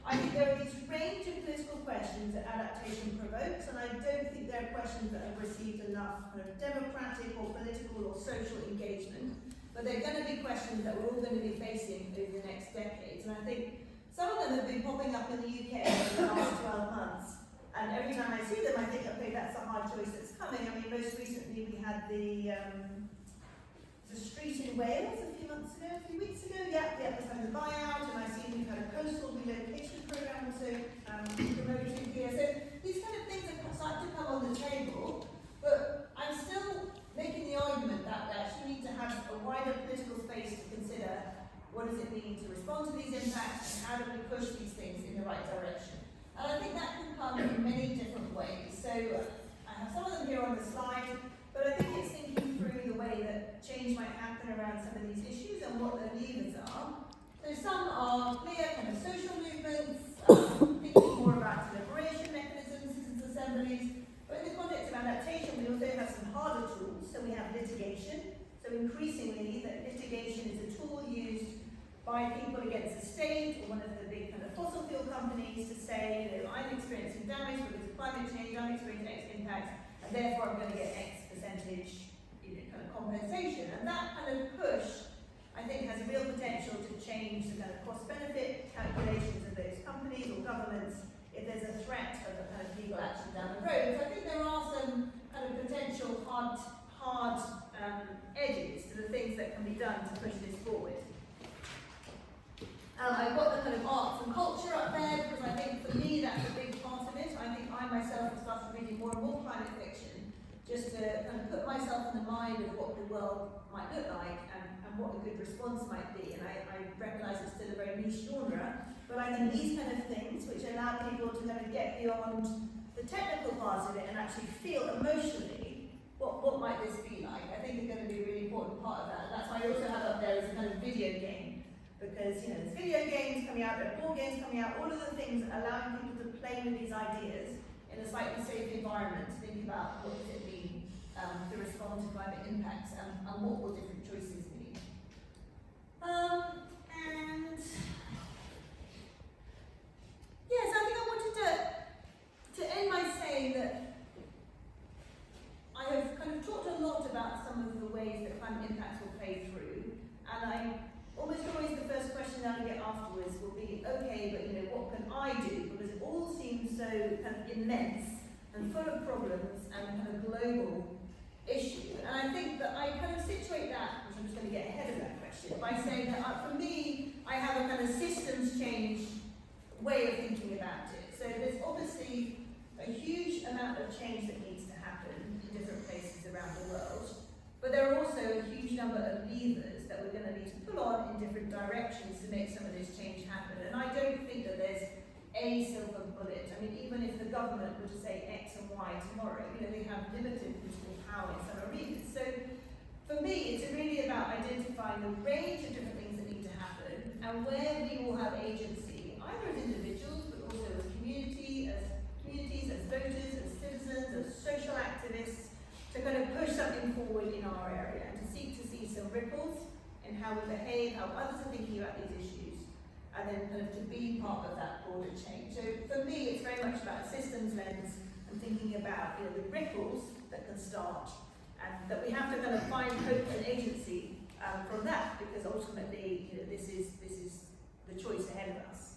I think there are these range of political questions that adaptation provokes, and I don't think they're questions that have received enough kind of democratic or political or social engagement. But they're going to be questions that we're all going to be facing over the next decades. And I think some of them have been popping up in the UK in the last 12 months. And every time I see them, I think, okay, that's a hard choice that's coming. I mean, most recently we had the street in Wales a few weeks ago. Yeah, was having a buyout. And I see we've had a coastal relocation programme also promoted here. So these kind of things are starting to come on the table. But I'm still making the argument that we actually need to have a wider political space to consider what does it mean to respond to these impacts and how do we push these things in the right direction. And I think that can come in many different ways. So I have some of them here on the slide, but I think it's thinking through the way that change might happen around some of these issues and what the levers are. So some are clear kind of social movements, thinking more about deliberation mechanisms, citizens' assemblies. But in the context of adaptation, we also have some harder tools. So we have litigation. So increasingly, that litigation is a tool used by people against the state or one of the big kind of fossil fuel companies to say, you know, I'm experiencing damage because of climate change, I'm experiencing X impact, and therefore I'm going to get X percentage, you know, kind of compensation. And that kind of push, I think, has real potential to change the kind of cost-benefit calculations of those companies or governments if there's a threat of a kind of legal action down the road. So I think there are some kind of potential hard edges to the things that can be done to push this forward. I've got the kind of arts and culture up there because I think for me that's a big part of it. I think I myself have started reading more and more climate fiction just to kind of put myself in the mind of what the world might look like and what a good response might be. And I recognise it's still a very niche genre, but I think these kind of things which allow people to kind of get beyond the technical parts of it and actually feel emotionally what might this be like, I think is going to be a really important part of that. And that's why I also have up there as a kind of video game, because, you know, there's video games coming out, there are board games coming out, all of the things allowing people to play with these ideas in a slightly safe environment to think about what does it mean to respond to climate impacts and what will different choices mean. And yes, I think I wanted to end by saying that I have kind of talked a lot about some of the ways that climate impacts will play through, and I almost always the first question that I get afterwards will be, okay, but you know, what can I do? Because it all seems so kind of immense and full of problems and kind of global issue. And I think that I kind of situate that, which I'm just going to get ahead of that question, by saying that for me, I have a kind of systems change way of thinking about it. So there's obviously a huge amount of change that needs to happen in different places around the world, but there are also directions to make some of this change happen. And I don't think that there's a silver bullet. I mean, even if the government were to say X and Y tomorrow, you know, they have limited political power in some arenas. So for me, it's really about identifying a range of different things that need to happen and where we will have agency, either as individuals, but also as communities, as voters, as citizens, as social activists, to kind of push something forward in our area and to seek to see some ripples in how we behave, how others are thinking about these issues, and then kind of to be part of that broader change. So for me, it's very much about a systems lens and thinking about, you know, the ripples that can start, and that we have to kind of find hope and agency from that, because ultimately, you know, this is the choice ahead of us,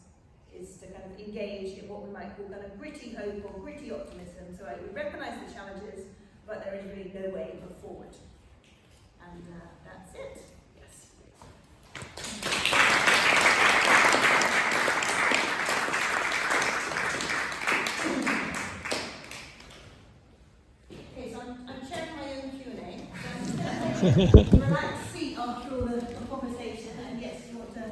is to kind of engage in what we might call kind of gritty hope or gritty optimism. So we recognise the challenges, but there is really no way but forward. And that's it. Yes. Okay, so I'm chairing my own Q&A. Relaxed seat after all the conversation, and yes, you want to...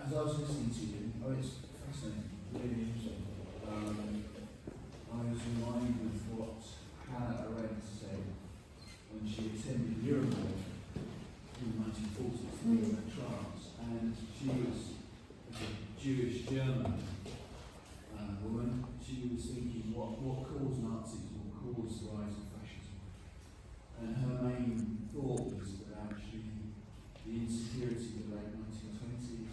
As I was listening to you, it's fascinating, really interesting. I was reminded of what Hannah Arendt said when she attended Liveable in the 1940s to be in the droughts, and she was a Jewish German woman. She was thinking what caused Nazis, what caused the rise of fascism, and her main thought was that actually the insecurity of the late 1920s,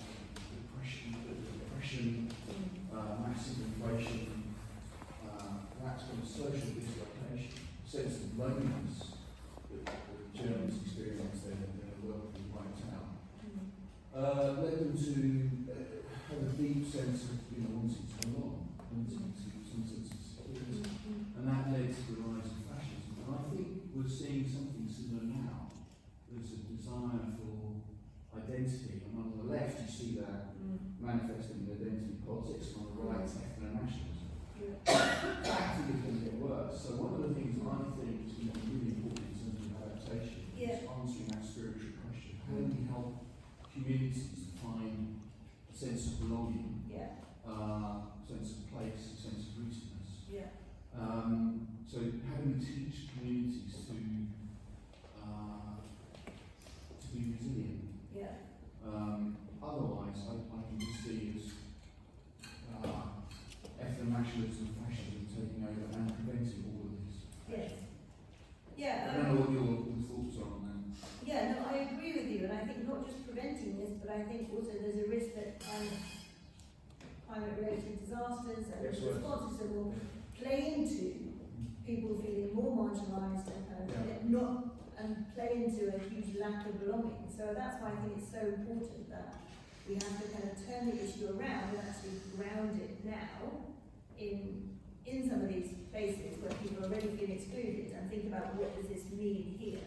depression, massive inflation, that's kind of social dislocation, sense of loneliness that the Germans experienced their work was wiped out, led them to have a deep sense of wanting to belong, wanting to some sense of security, and that led to the rise of fascism. And I think we're seeing something similar now. There's a desire for identity, and on the left you see that manifesting in identity politics, and on the right ethno-nationalism. I think it's going to get worse. So one of the things I think is going to be really important in terms of adaptation is answering that spiritual question. How do we help communities to find a sense of belonging, sense of place, a sense of rootedness? So how do we teach communities to be resilient? Otherwise, I can just see as ethno-nationalism and fascism taking over and preventing all of this. I don't know what your thoughts are on that. Yeah, no, I agree with you, and I think not just preventing this, but I think also there's a risk that climate-related disasters and responses that will play into people feeling more marginalised and kind of play into a huge lack of belonging. So that's why I think it's so important that we have to kind of turn the issue around and actually ground it now in some of these places where people are already feeling excluded, and think about what does this mean here.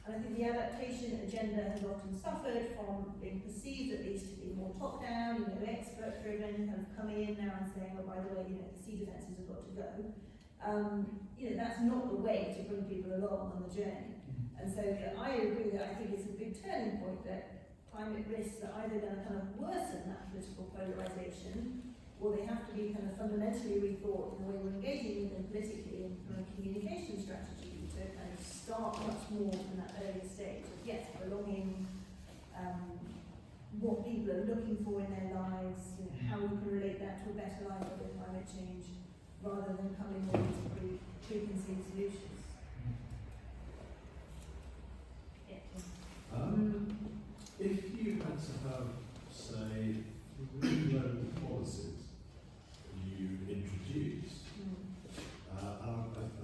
And I think the adaptation agenda has often suffered from being perceived at least to be more top-down, expert-driven, kind of coming in now and saying, oh, by the way, the sea defences have got to go. That's not the way to bring people along on the journey. And so I agree that I think it's a big turning point that climate risks are either going to kind of worsen that political polarisation, or they have to be kind of fundamentally rethought in the way we're engaging with them politically and from a communication strategy to kind of start much more from that early stage of, yes, belonging, what people are looking for in their lives, how we can relate that to a better life with climate change, rather than coming with these preconceived solutions. If you had to have, say, 3 local policies you introduced, I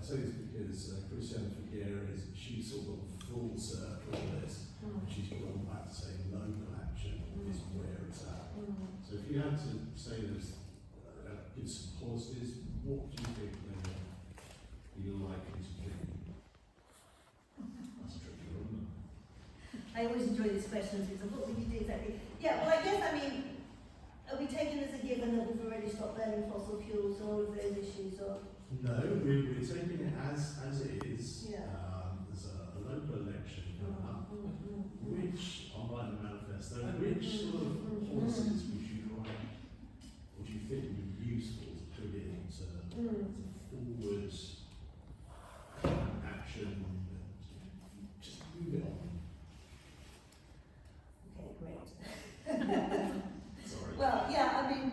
say this because Susannah Fisher she's sort of full circle of this, and she's gone back to saying local action is where it's at. So if you had to say there's give some policies, what do you think you're likely to do? That's tricky, isn't it? I always enjoy these questions because what would you do exactly? Yeah, well, I guess, are we taking as a given that we've already stopped burning fossil fuels or all of those issues? Or? No, we're taking it as it is. Yeah. There's a local election coming up. Which, online the manifesto, which sort of policies would you write, would you think would be useful to put into forward action, just move it on? Okay, great. Sorry. Well, yeah, I mean,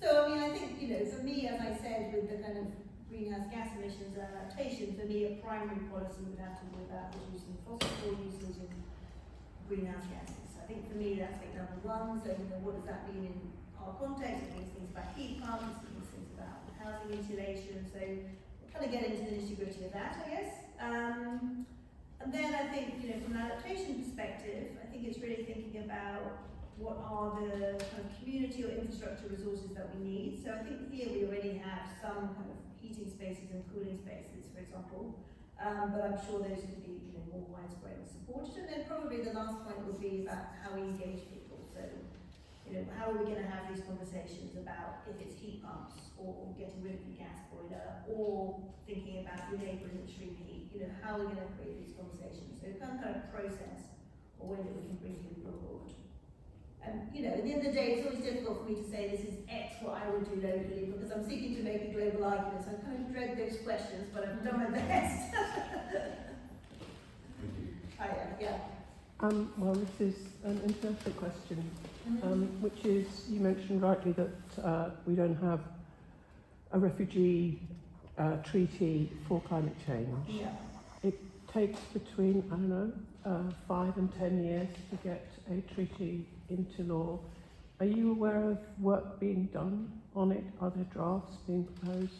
I think, for me, as I said, with the kind of greenhouse gas emissions and adaptation, for me, a primary policy would have to be about reducing fossil fuel usage and greenhouse gases. I think for me, that's like number one. So, what does that mean in our context? It means things about heat pumps, it means things about housing insulation. So, we'll kind of get into the nitty-gritty of that, I guess. And then I think, from an adaptation perspective, I think it's really thinking about what are the kind of community or infrastructure resources that we need. So I think here we already have some kind of heating spaces and cooling spaces, for example, but I'm sure those could be more widespread and supported. And then probably the last point would be about how we engage people. So, how are we going to have these conversations about if it's heat pumps or getting rid of the gas boiler or thinking about enabling extreme heat? How are we going to create these conversations? So kind of process or way that we can bring people on board. And, at the end of the day, it's always difficult for me to say this is X what I would do locally because I'm seeking to make a global argument. So I kind of dread those questions, but I've done my best. Thank you. Well, this is an international question, which is, you mentioned rightly that we don't have a refugee treaty for climate change. Yeah. It takes between, 5 and 10 years to get a treaty into law. Are you aware of work being done on it? Are there drafts being proposed?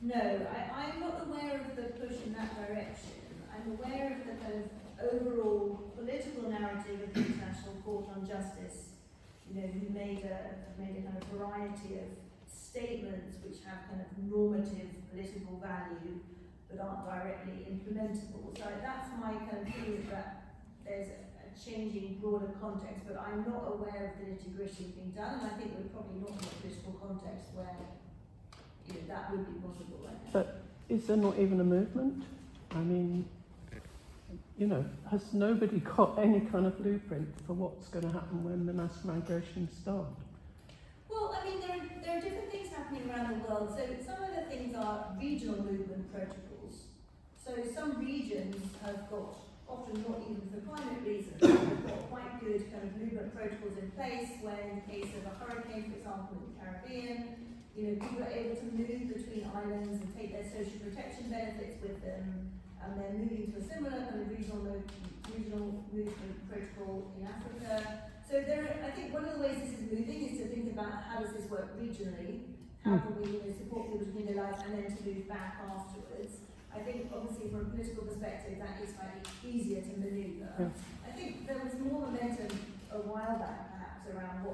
No, I'm not aware of the push in that direction. I'm aware of the kind of overall political narrative of the International Court on Justice, who made a kind of variety of statements which have kind of normative political value but aren't directly implementable. So that's my kind of feeling that there's a changing broader context, but I'm not aware of the nitty-gritty being done, and I think we're probably not in a political context where that would be possible right now. But is there not even a movement? Has nobody got any kind of blueprint for what's going to happen when the mass migration start? Well, there are different things happening around the world. So some of the things are regional movement protocols. So some regions have got, often not even for climate reasons, have got quite good kind of movement protocols in place where in the case of a hurricane, for example, in the Caribbean, people are able to move between islands and take their social protection benefits with them. And they're moving to a similar kind of regional movement protocol in Africa. So I think one of the ways this is moving is to think about how does this work regionally, how can we support people to win their lives and then to move back afterwards. I think obviously from a political perspective that is slightly easier to manoeuvre. I think there was more momentum a while back perhaps around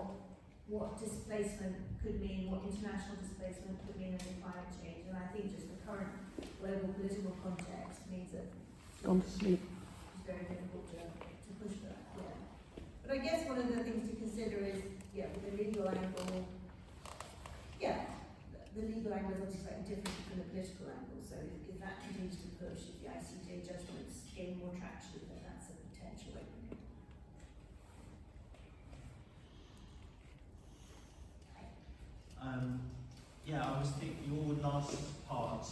what displacement could mean, what international displacement could mean in climate change, and I think just the current global political context means that Gone to sleep. it's very difficult to push that. Yeah. But I guess one of the things to consider is, with the legal angle, the legal angle is obviously slightly different from the political angle. So if that continues to push, if the ICJ judgments gain more traction, then that's a potential opening. I was thinking your last part,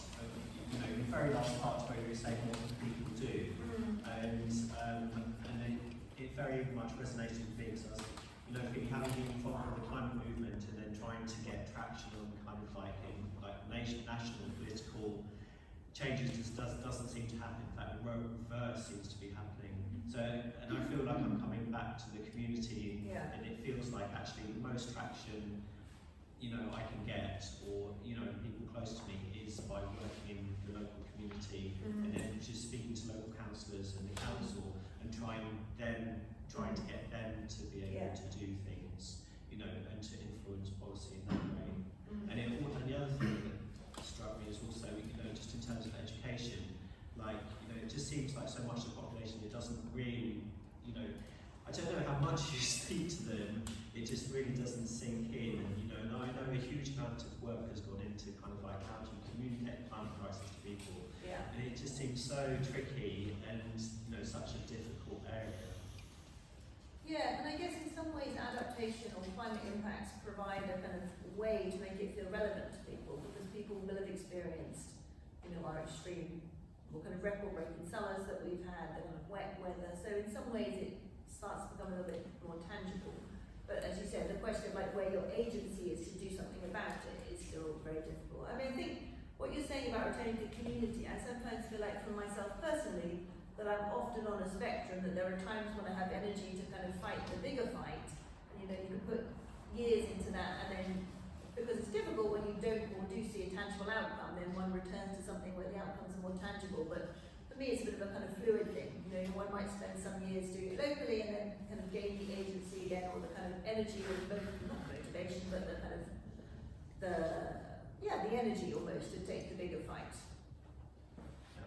your very last part where you were saying what can people do, and then it very much resonated with me because I was, thinking having been involved in the climate movement and then trying to get traction on kind of national political changes just doesn't seem to happen. In fact, the reverse seems to be happening. So, and I feel like I'm coming back to the community, and it feels like actually the most traction I can get, or people close to me, is by working in the local community and then just speaking to local councillors and the council and trying to get them to be able to do things, and to influence policy in that way. And the other thing that struck me is also, just in terms of education, it just seems like so much of the population it doesn't really, I I don't know how much you speak to them, it just really doesn't sink in. And, you know, and I know a huge amount of work has gone into kind of like how do you communicate the climate crisis to people. Yeah. And it just seems so tricky and, you know, such a difficult area. Yeah, and I guess in some ways adaptation or climate impacts provide a kind of way to make it feel relevant to people, because people will have experienced, you know, our extreme or kind of record-breaking summers that we've had, the kind of wet weather. So in some ways it starts to become a little bit more tangible. But as you said, the question of like where your agency is to do something about it is still very difficult. I mean, I think what you're saying about returning to community, I sometimes feel like for myself personally, that I'm often on a spectrum, that there are times when I have energy to kind of fight the bigger fight, and you know, you can put years into that, and then, because it's difficult when you don't or do see a tangible outcome, then one returns to something where the outcomes are more tangible. But for me, it's a bit of a kind of fluid thing. You know, one might spend some years doing it locally and then kind of gain the agency again, or the kind of energy, or not motivation, but the kind of the energy almost to take the bigger fight. Yeah.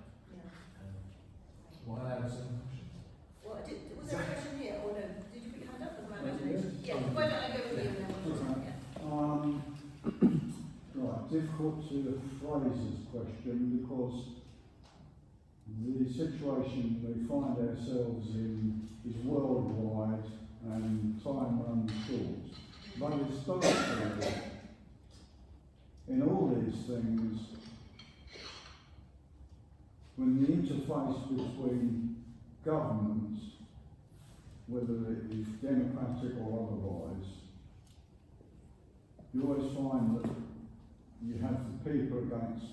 Well, I have some questions. Well, was there a question here, or no? Did you put your hand up? Was my imagination? Yeah. Why don't I go with you and then we'll talk? Yeah. Right, difficult to phrase this question because the situation we find ourselves in is worldwide and time runs short. But historically, in all these things, when the interface between governments, whether it is democratic or otherwise, you always find that you have the people against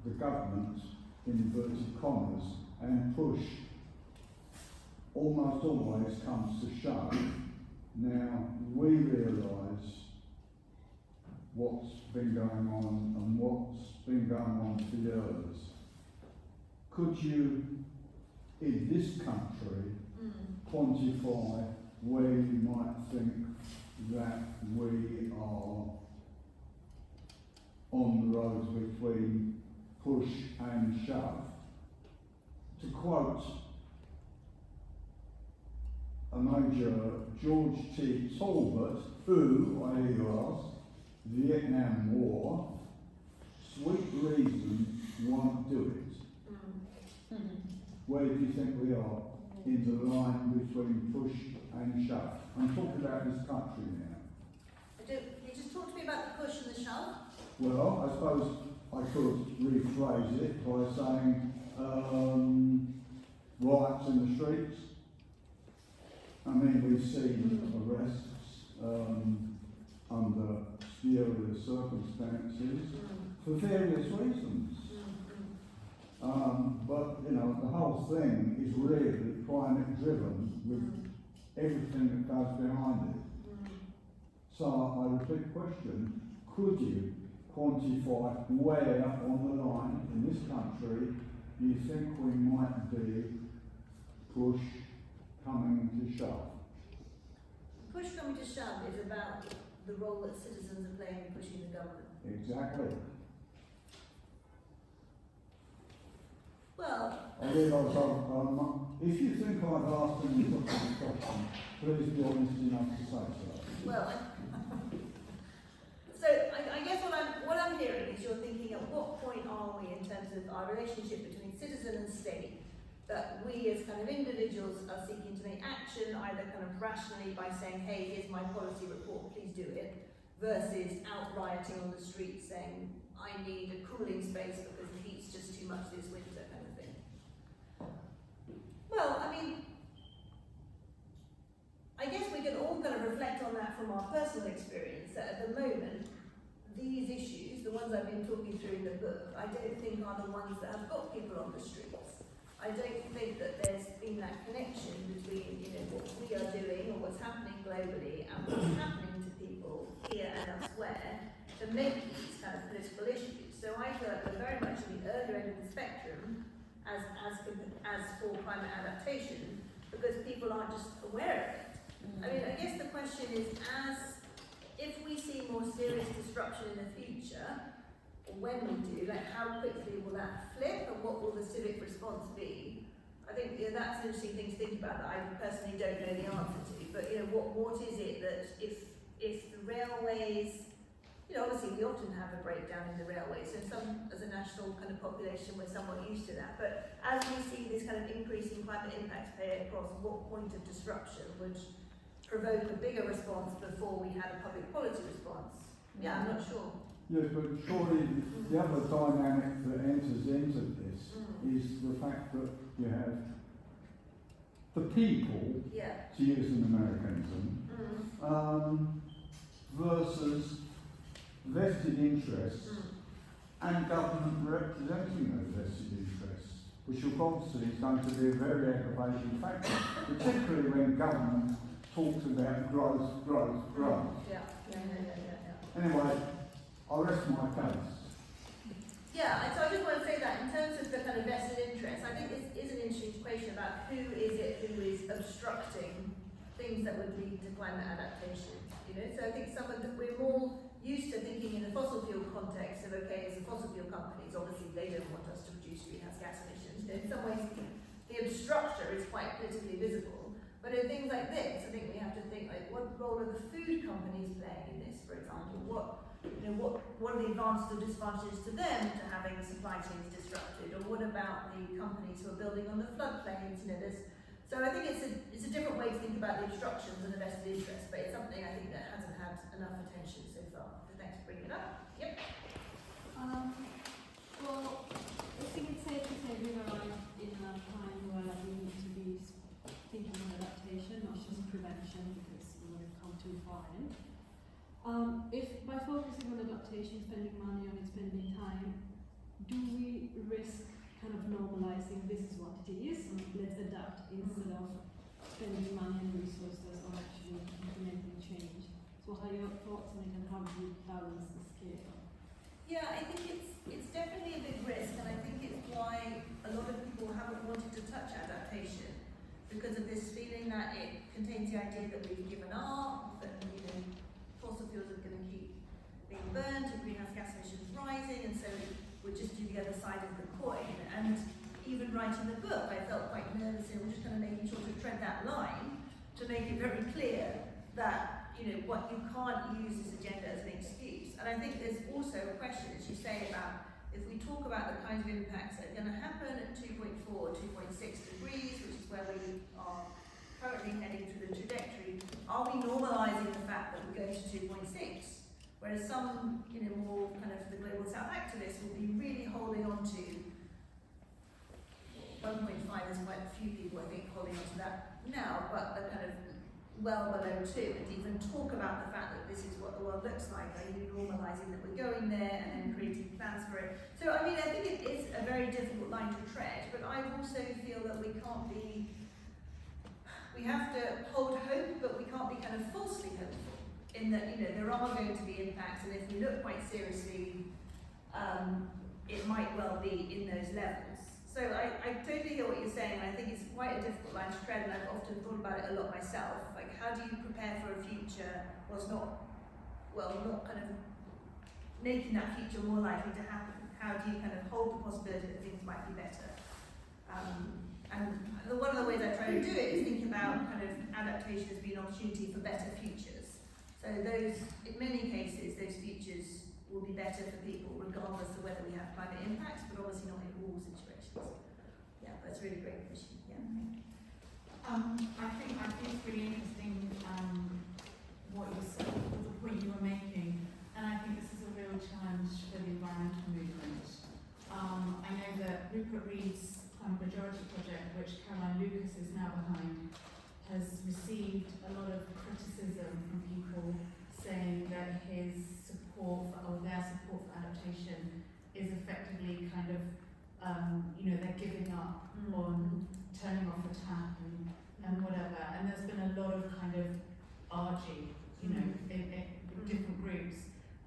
the government, in inverted commas, and push almost always comes to shove. Now, we realise what's been going on and what's been going on for years. Could you, in this country, quantify where you might think that we are on the roads between push and shove? To quote a Major George T. Talbot, who, I hear you ask, Vietnam War, sweet reason won't do it. Where do you think we are in the line between push and shove? I'm talking about this country now. Can you just talk to me about the push and the shove? Well, I suppose I could rephrase it by saying riots in the streets. I mean, we've seen arrests under spurious circumstances for various reasons. But, you know, the whole thing is really climate driven with everything that goes behind it. So I repeat the question, could you quantify where on the line in this country you think we might be push coming to shove? Push coming to shove is about the role that citizens are playing in pushing the government. Exactly. Well, I realise if you think I've asked any question, please be honest enough to say so. well, so I guess what I'm hearing is you're thinking at what point are we in terms of our relationship between citizen and state, that we as kind of individuals are seeking to make action either kind of rationally by saying, hey, here's my policy report, please do it, versus out rioting on the street saying, I need a cooling space because the heat's just too much this winter kind of thing. Well, I mean, I guess we can all kind of reflect on that from our personal experience, that at the moment, these issues, the ones I've been talking through in the book, I don't think are the ones that have got people on the streets. I don't think that there's been that connection between, you know, what we are doing or what's happening globally and what's happening to people here and elsewhere to make these kind of political issues. So I feel like we're very much at the earlier end of the spectrum as for climate adaptation, because people aren't just aware of it. I mean, I guess the question is, if we see more serious disruption in the future, or when we do, like how quickly will that flip and what will the civic response be? I think that's an interesting thing to think about that I personally don't know the answer to. But what is it that if the railways, obviously we often have a breakdown in the railways, so some as a national kind of population we're somewhat used to that. But as we see this kind of increasing climate impact play across, what point of disruption would provoke a bigger response before we had a public policy response? Yeah, I'm not sure. Yes, but surely the other dynamic that enters into this is the fact that you have the people, Yeah. to use an Americanism, versus vested interests and government representing those vested interests, which obviously is going to be a very aggravating factor, particularly when government talks about growth. Yeah. Anyway, I'll rest my case. Yeah, and so I just want to say that in terms of the kind of vested interest, I think this is an interesting question about who is obstructing things that would lead to climate adaptation. So I think we're more used to thinking in the fossil fuel context of, okay, as the fossil fuel companies, obviously they don't want us to reduce greenhouse gas emissions. In some ways, the obstructor is quite politically visible. But in things like this, I think we have to think, like, what role are the food companies playing in this, for example? What are the advantages or disadvantages to them to having supply chains disrupted? Or what about the companies who are building on the floodplains? So I think it's a different way to think about the obstructions and the vested interest, but it's something I think that hasn't had enough attention so far. So thanks for bringing it up. Yep. Well, I think it's safe to say we've arrived in a time where we need to be thinking of adaptation, not just prevention, because we've come too far in. If by focusing on adaptation, spending money on it, spending time, do we risk kind of normalizing this is what it is, let's adapt instead of spending money and resources on actually implementing change? So what are your thoughts on it and how do you balance the scale? Yeah, I think it's definitely a big risk, and I think it's why a lot of people haven't wanted to touch adaptation, because of this feeling that it contains the idea that we've given up, that fossil fuels are going to keep being burnt and greenhouse gas emissions rising, and so we'll just do the other side of the coin. And even writing the book, I felt quite nervous, and we're just kind of making sure to tread that line to make it very clear that what you can't use this agenda as an excuse. And I think there's also a question, as you say, about if we talk about the kinds of impacts that are going to happen at 2.4 or 2.6 degrees, which is where we are currently heading through the trajectory, are we normalising the fact that we're going to 2.6? Whereas some, more kind of the global south activists will be really holding on to 1.5. There's quite a few people, I think, holding on to that now, but the kind of well below 2, and even talk about the fact that this is what the world looks like, and normalising that we're going there and then creating plans for it. So, I think it is a very difficult line to tread, but I also feel that we have to hold hope, but we can't be kind of falsely hopeful, in that, there are going to be impacts, and if we look quite seriously, it might well be in those levels. So I totally hear what you're saying, and I think it's quite a difficult line to tread, and I've often thought about it a lot myself. Like, how do you prepare for a future not kind of making that future more likely to happen? How do you kind of hold the possibility that things might be better? And one of the ways I try to do it is think about kind of adaptation as being an opportunity for better futures. So those, in many cases, those futures will be better for people regardless of whether we have climate impacts, but obviously not in all situations. Yeah, that's a really great question. Yeah. I think it's really interesting what you said, the point you were making, and I think this is a real challenge for the environmental movement. I know that Rupert Reed's Climate Majority Project, which Caroline Lucas is now behind, has received a lot of criticism from people saying that his support or their support for adaptation is effectively kind of they're giving up on turning off the tap and whatever. And there's been a lot of kind of argy, in different groups.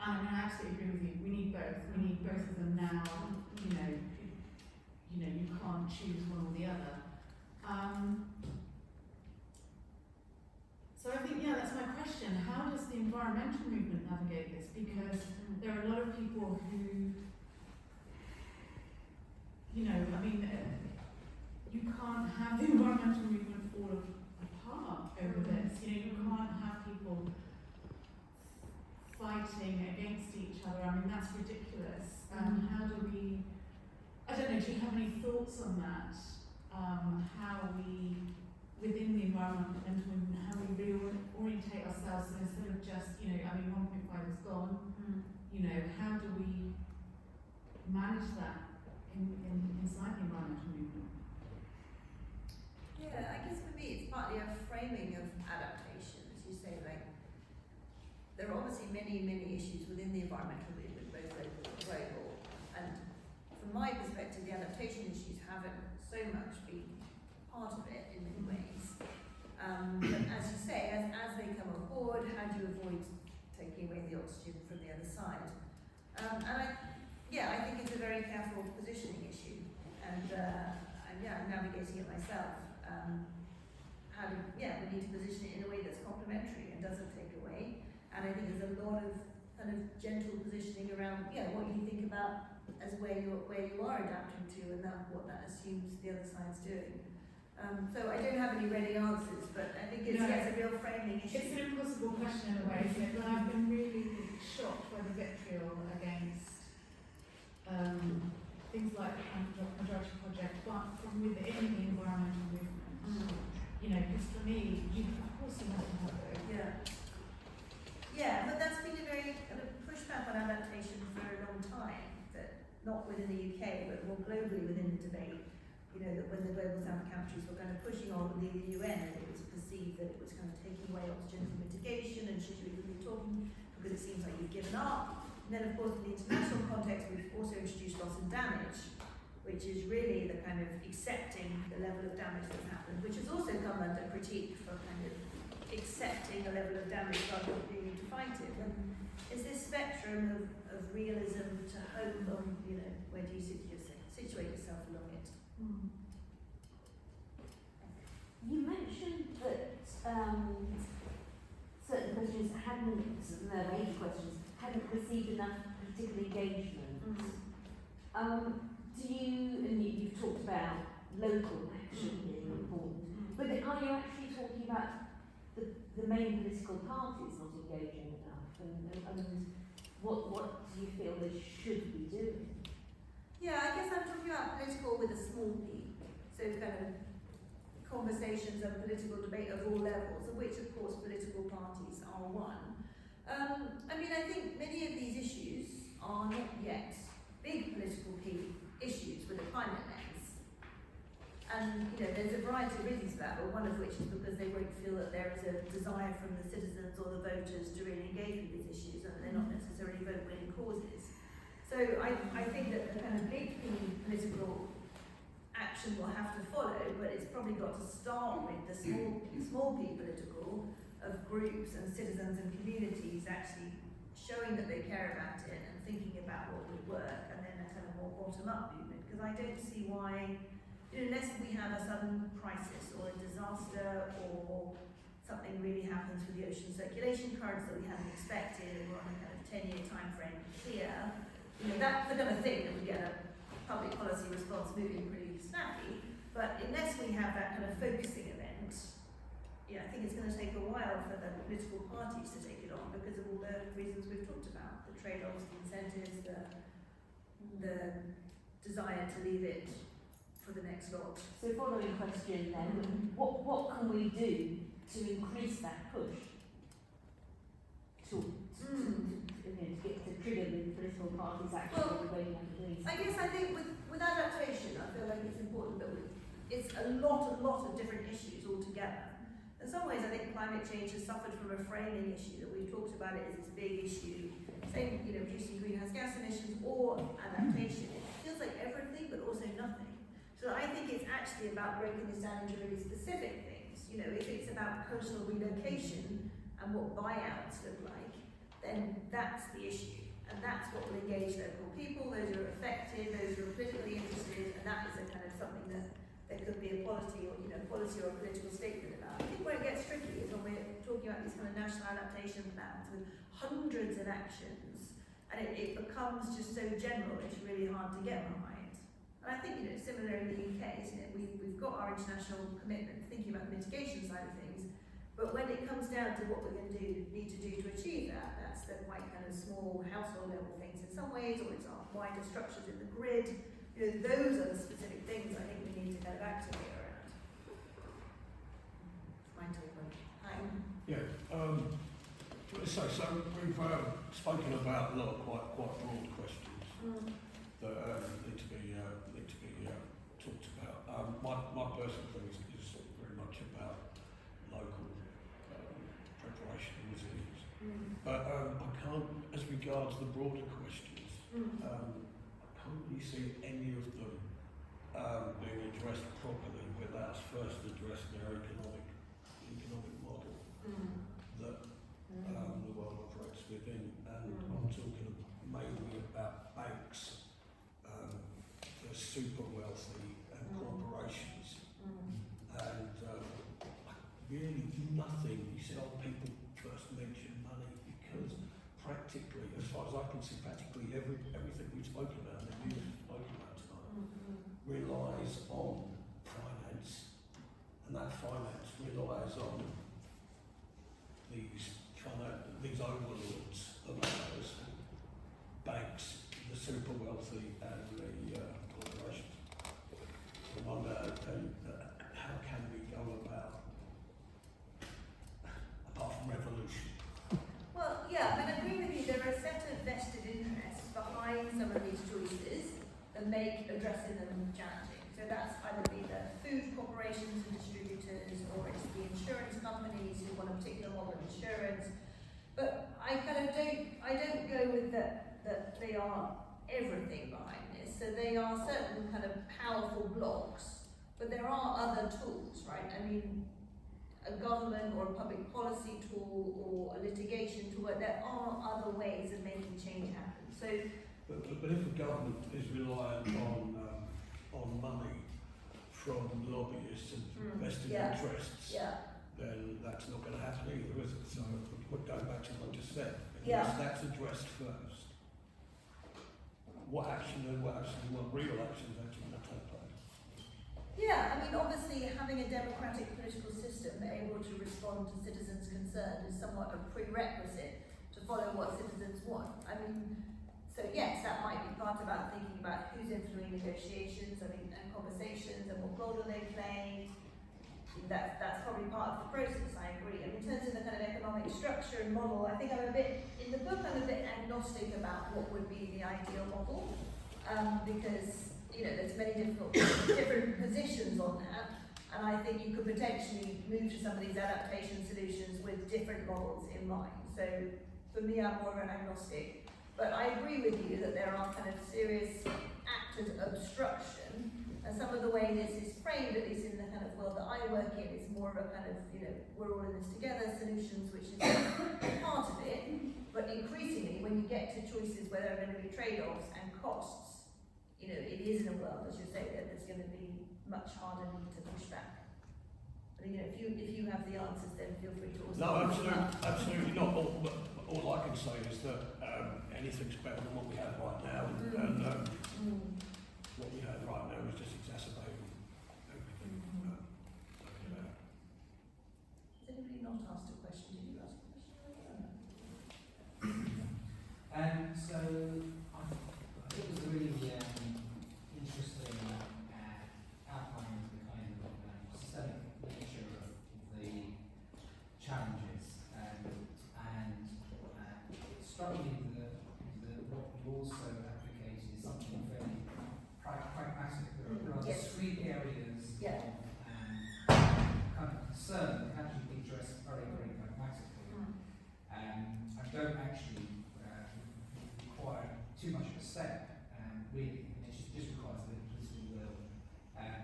And I absolutely agree with you. We need both. We need both of them now. You can't choose one or the other. So I think, that's my question. How does the environmental movement navigate this? Because there are a lot of people who, you can't have the environmental movement fall apart over this. You know, you can't have people fighting against each other. I mean, that's ridiculous. How do we, I don't know, do you have any thoughts on that? How we, within the environmental movement, how we reorientate ourselves, so instead of just, you know, I mean, 1.5 is gone, you know, how do we manage that inside the environmental movement? Yeah, I guess for me it's partly a framing of adaptation, as you say, like there are obviously many issues within the environmental movement, both local and global, and from my perspective the adaptation issues haven't so much been part of it in many ways. But as you say, as they come on board, how do you avoid taking away the oxygen from the other side? And I think it's a very careful positioning issue, and I'm navigating it myself. We need to position it in a way that's complementary and doesn't take away. And I think there's a lot of kind of gentle positioning around, what you think about as where you are adapting to, and what that assumes the other side's doing. So I don't have any ready answers, but I think it's a real framing issue. It's an impossible question in a way, isn't it? But I've been really shocked by the vitriol against things like the Android Project, but from within the environmental movement. You know, because for me, of course you have to have it. Yeah, but that's been a very kind of pushback on adaptation for a long time, that not within the UK, but more globally within the debate, you know, that when the Global South countries were kind of pushing on with the UN, and it was perceived that it was kind of taking away oxygen from mitigation, and should we be talking, because it seems like you've given up. And then of course in the international context we've also introduced loss and damage, which is really the kind of accepting the level of damage that's happened, which has also come under critique for kind of accepting a level of damage rather than being to fight it. And is this spectrum of realism to hope, you know, where do you situate yourself along it? You mentioned that certain questions major questions hadn't received enough political engagement. You've talked about local action being important, but are you actually talking about the main political parties not engaging enough, and what do you feel they should be doing? Yeah, I guess I'm talking about political with a small p, so kind of conversations and political debate of all levels, of which of course political parties are one. I think many of these issues are not yet big political P issues with a climate lens. And you know, there's a variety of reasons for that, but one of which is because they won't feel that there is a desire from the citizens or the voters to really engage with these issues, and they're not necessarily vote-winning causes. So I think that the kind of big P political action will have to follow, but it's probably got to start with the small P political of groups and citizens and communities actually showing that they care about it and thinking about what would work, and then a kind of more bottom-up movement. Because I don't see why, unless we have a sudden crisis or a disaster or something really happens with the ocean circulation currents that we hadn't expected, and we're on a kind of 10-year time frame here, that's the kind of thing that we get a public policy response moving pretty snappy. But unless we have that kind of focusing event, I think it's going to take a while for the political parties to take it on, because of all the reasons we've talked about, the trade-offs, the incentives, the desire to leave it for the next lot. So following question then, what can we do to increase that push to trigger the political parties actually going under these? I think with adaptation, I feel like it's important that it's a lot of different issues altogether. In some ways, I think climate change has suffered from a framing issue, that we've talked about it as this big issue. Same, reducing greenhouse gas emissions or adaptation. It feels like everything, but also nothing. So I think it's actually about breaking this down into really specific things. If it's about coastal relocation and what buyouts look like, then that's the issue. And that's what will engage local people, those who are affected, those who are politically interested, and that is a kind of something that there could be a policy or a political statement about. I think where it gets tricky is when we're talking about these kind of national adaptation plans with hundreds of actions, and it becomes just so general, it's really hard to get behind. And I think, similar in the UK, isn't it? We've got our international commitment, thinking about the mitigation side of things, but when it comes down to what we're going to need to do to achieve that, that's the quite kind of small household level things in some ways, or it's our wider structures in the grid. Those are the specific things I think we need to kind of activate around. My take on it. Hi. Yeah, so we've spoken about a lot of quite broad questions that need to be talked about. My personal thing is very much about local preparation and resilience. But I can't, as regards the broader questions, I can't really see any of them being addressed properly without us first addressing our economic model that the world operates within. And I'm talking mainly about banks, the super wealthy and corporations. And really nothing, you said, people first mention money, because practically, as far as I can see, practically everything we've spoken about, and you've spoken about tonight, relies on finance, and that finance relies on these overlords of ours, banks, the super wealthy, and the corporations. I wonder how can we go about, apart from revolution? Well, yeah, I agree with you. There are a set of vested interests behind some of these choices that make addressing them challenging. So that's either be the food corporations and distributors, or it's the insurance companies who want a particular model of insurance. But I don't go with that they are everything behind this. So they are certain kind of powerful blocks, but there are other tools, right? I mean, a government or a public policy tool or a litigation tool, there are other ways of making change happen. So, but if a government is reliant on money from lobbyists and vested interests, then that's not going to happen either, is it? So we're going back to what I just said. Unless that's addressed first, what real actions actually going to take place? yeah, I mean, obviously having a democratic political system able to respond to citizens' concerns is somewhat a prerequisite to follow what citizens want. I mean, so yes, that might be part about thinking about who's influencing negotiations, and conversations, and what role do they play. That's probably part of the process, I agree. And in terms of the kind of economic structure and model, I think I'm a bit agnostic about what would be the ideal model, because, there's many different positions on that, and I think you could potentially move to some of these adaptation solutions with different models in mind. So for me, I'm more of an agnostic. But I agree with you that there are kind of serious actors of obstruction, and some of the way this is framed, at least in the kind of world that I work in, is more of a kind of, we're all in this together solutions, which is part of it. But increasingly, when you get to choices where there are going to be trade-offs and costs, it is in a world, as you say, that there's going to be much harder need to push back. But if you have the answers, then feel free to also. No, absolutely not. All I can say is that anything's better than what we have right now, and what we have right now is just exacerbating everything. Has anybody not asked a question? Did you ask a question? So I think it was a really interesting outline of the kind of systemic nature of the challenges, and it struck me that what you also advocate is something fairly pragmatic. There are discrete areas of kind of concern that can actually be addressed very, very pragmatically, and don't actually require too much of a step, really. It just requires a bit of political will,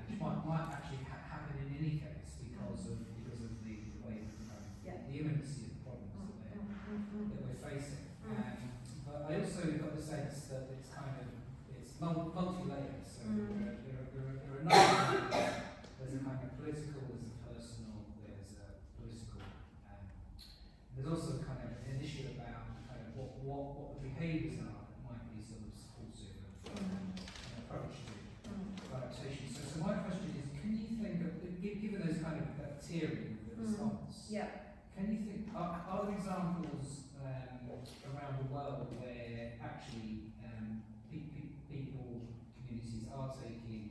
which might actually happen in any case because of the way the imminency of the problems that we're facing. But I also got the sense that it's multi-layered. So there are a number of things. There's a kind of political, there's a personal, there's a political. There's also kind of an issue about kind of what the behaviours are that might be sort of supportive of an approach to given those kind of tiering of the response, can you think, are there examples around the world where actually people, communities are taking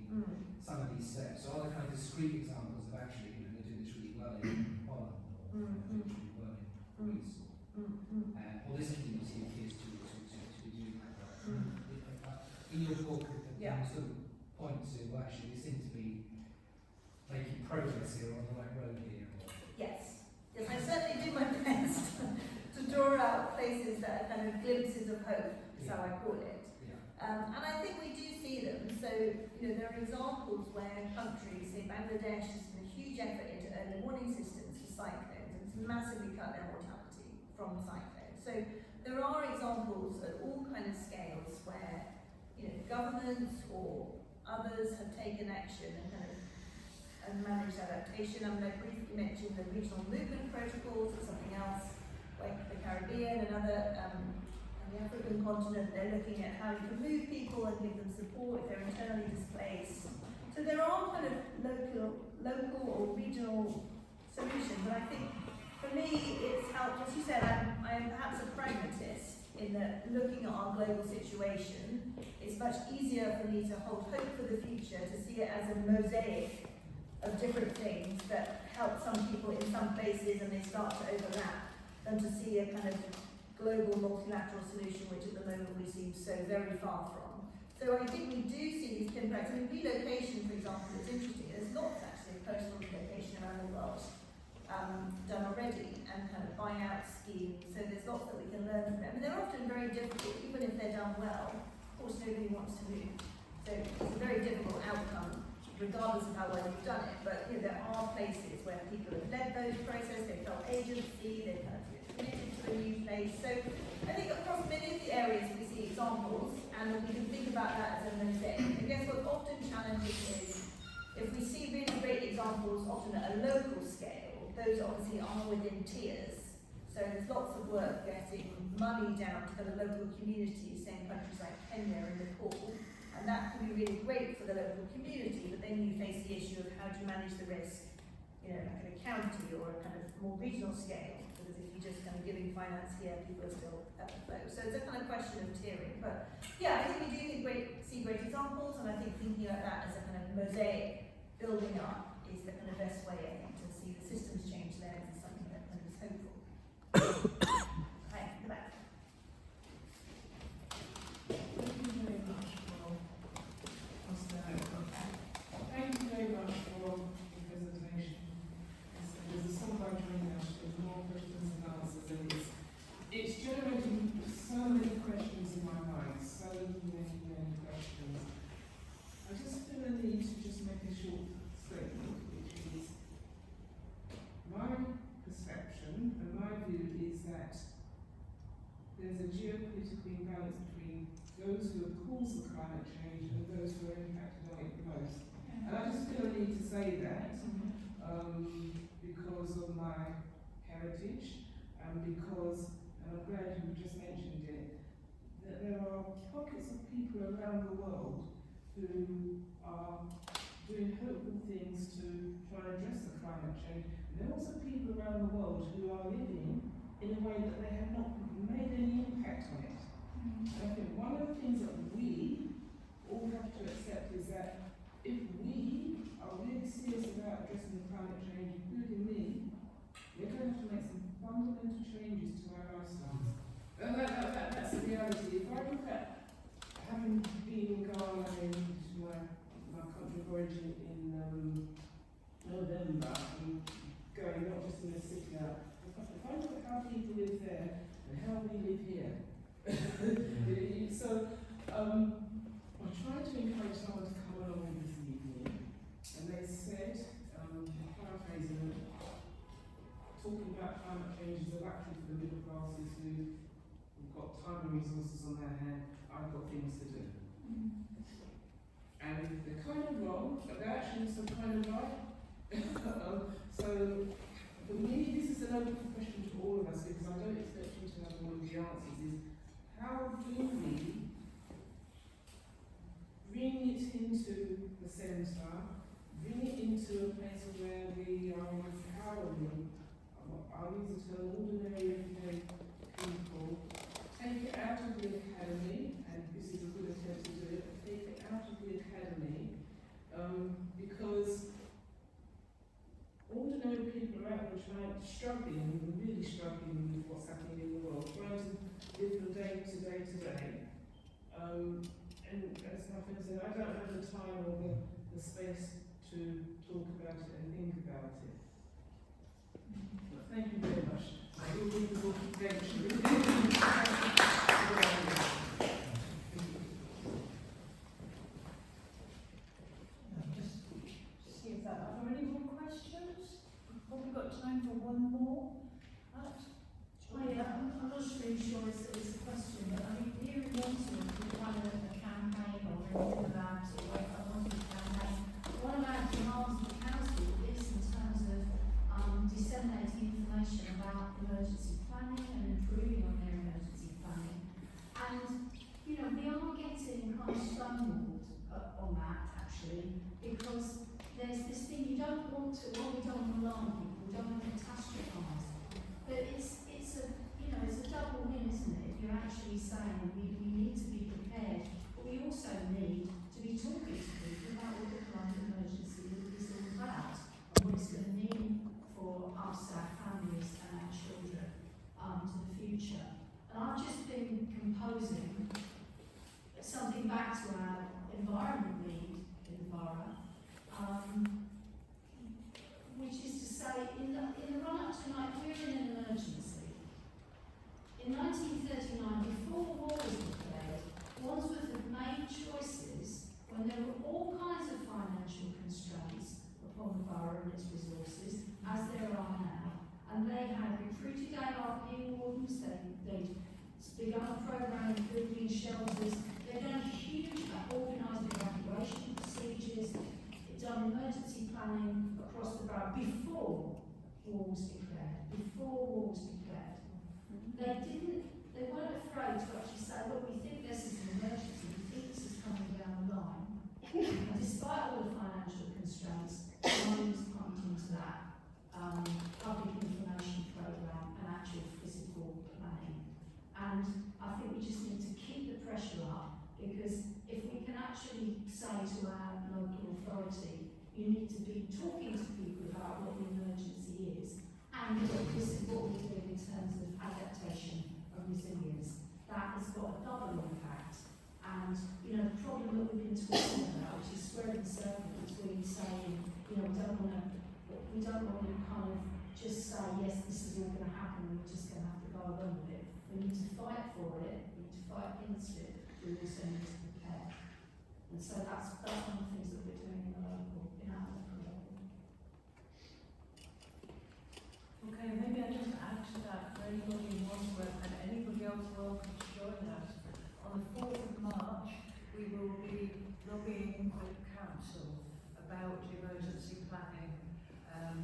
some of these steps? So are there kind of discrete examples of actually, you know, they're doing this really well in Holland or doing this really well in Greece or this community appears to be doing that well. In your book, you sort of point to, well, actually, we seem to be making progress here on the right road here. Yes, I certainly do my best to draw out places that are kind of glimpses of hope, is how I call it. And I think we do see them. So, you know, there are examples where countries, say Bangladesh, has put a huge effort into early warning systems for cyclones and it's massively cut their mortality from cyclones. So there are examples at all kind of scales where, you know, governments or others have taken action and kind of managed adaptation. I mean, I briefly mentioned the regional movement protocols or something else, like the Caribbean and other, and the African continent. They're looking at how you can move people and give them support if they're internally displaced. So there are kind of local or regional solutions, and I think for me it's helped. As you said, I am perhaps a pragmatist in that looking at our global situation, it's much easier for me to hold hope for the future, to see it as a mosaic of different things that help some people in some places and they start to overlap, than to see a kind of global multilateral solution, which at the moment we seem so very far from. So I think we do see these pinpricks. I mean, relocation, for example, is interesting. There's lots actually of coastal relocation around the world done already, and kind of buyout schemes. So there's lots that we can learn from them. I mean, they're often very difficult, even if they're done well. Of course, nobody wants to move. So it's a very difficult outcome, regardless of how well you've done it. But you know, there are places where people have led those processes, they've felt agency, they've kind of committed to a new place. So I think across many of the areas we see examples, and we can think about that as a mosaic. I guess what's often challenging is if we see really great examples, often at a local scale, those obviously are within tiers. So there's lots of work getting money down to the local communities, say in countries like Kenya and Nepal. And that can be really great for the local community, but then you face the issue of how to manage the risk, you know, like at a county or a kind of more regional scale, because if you're just kind of giving finance here, people are still at the flow. So it's a kind of question of tiering. But yeah, I think we do see great examples, and I think thinking about that as a kind of mosaic building up is the kind of best way, I think, to see the systems change there is something that kind of is hopeful. Hi, in the back. Thank you very much for the presentation. There's a song by Johnny Nash, there's more questions and answers, and it's generating so many questions in my mind, so many questions. I just feel a need to just make a short statement, which is my perception and my view is that there's a geopolitical imbalance between those who have caused the climate change and those who are impacted on it the most. And I just feel a need to say that because of my heritage and because, and I'm glad you just mentioned it, that there are pockets of people around the world who are doing hopeful things to try and address the climate change. And there are also people around the world who are living in a way that they have not made any impact on it. And I think one of the things that we all have to accept is that if we are really serious about addressing the climate change, including me, we're going to have to make some fundamental changes to our lifestyles. And that's the reality. If I look at having been in Ghana, my country of origin, in November, and going not just in a city out, if I look at how people live there and how we live here, so I tried to encourage someone to come along this evening, and they said, paraphrasing, talking about climate change is a luxury for the middle classes who've got time and resources on their hand. I've got things to do. And they're kind of wrong, but they're actually also kind of right. So for me, this is an open question to all of us, because I don't expect you to have all of the answers, is how do we bring it into the centre, bring it into a place where we are empowering, I'll use the term ordinary everyday people, take it out of the academy, and this is a good attempt to do it, take it out of the academy, because ordinary people are out there struggling, really struggling with what's happening in the world, trying to live the day to day to day. And as Catherine said, I don't have the time or the space to talk about it and think about it. But thank you very much. I will read the book eventually. Just see if that. Are there any more questions? We've probably got time for one more. I'm not really sure it's a question, but I mean, here in Wandsworth, we run a campaign, or we're in the labs, or a Wandsworth campaign. One of our demands of the council is in terms of disseminating information about emergency planning and improving on their emergency planning. And, you know, we are getting kind of stonewalled on that, actually, because there's this thing you don't want to, well, we don't want to alarm people, we don't want to catastrophize. But it's a double win, isn't it? If you're actually saying we need to be prepared, but we also need to be talking to people about what the climate emergency is all about, and what it's going to mean for us, our families and our children to the future. And I've just been composing something back to our environment lead in the borough, which is to say, in the run-up to tonight, we're in an emergency. In 1939, before war was declared, Wandsworth had made choices when there were all kinds of financial constraints upon the borough and its resources, as there are now. And they had recruited ARP wardens, they'd begun a programme of building shelters, they'd done a huge organised evacuation procedures, they'd done emergency planning across the borough before war was declared. They weren't afraid to actually say, look, we think this is an emergency, we think this is coming down the line. And despite all the financial constraints, the money was pumped into that public information programme and actual physical planning. And I think we just need to keep the pressure up, because if we can actually say to our local authority, you need to be talking to people about what the emergency is, and this is what we're doing in terms of adaptation and resilience. That has got a double impact. And, you know, the problem that we've been talking about, which is squaring the circle between saying, you know, we don't want to kind of just say, yes, this is all going to happen, and we're just going to have to go along with it. We need to fight for it, we need to fight against it, we also need to prepare. And so that's one of the things that we're doing in our local level. Okay, maybe I just add to that for anybody in Wandsworth and anybody else welcome to join us. On the 4th of March, we will be lobbying with Council about emergency planning, and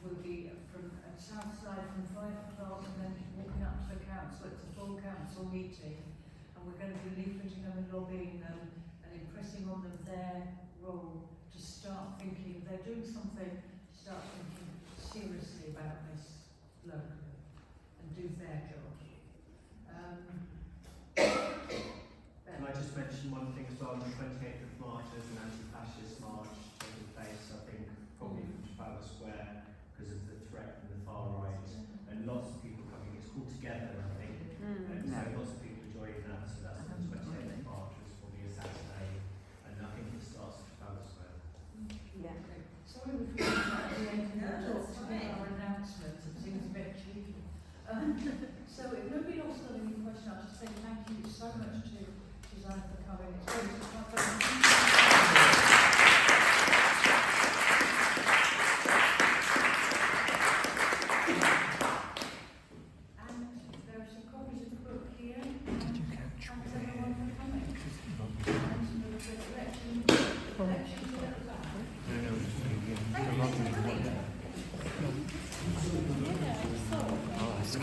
we'll be from south side from 5 o'clock and then walking up to the council. It's a full council meeting, and we're going to be leafleting them and lobbying them and impressing on them their role to start thinking, if they're doing something, start thinking seriously about this locally and do their job. Can I just mention one thing as well? On the 28th of March, there's an anti-fascist march taking place, I think, probably from Trafalgar Square, because of the threat from the far right, and lots of people coming. It's called Together, I think, and so lots of people are joining that. So that's on the 28th of March, which is probably a Saturday, and I think it starts at Trafalgar Square. Yeah. Okay. Sorry we forgot at the end of the talk to make our announcements. It seems a bit cheeky. So if nobody else has got any questions, I'll just say thank you so much to Susannah for coming. It's very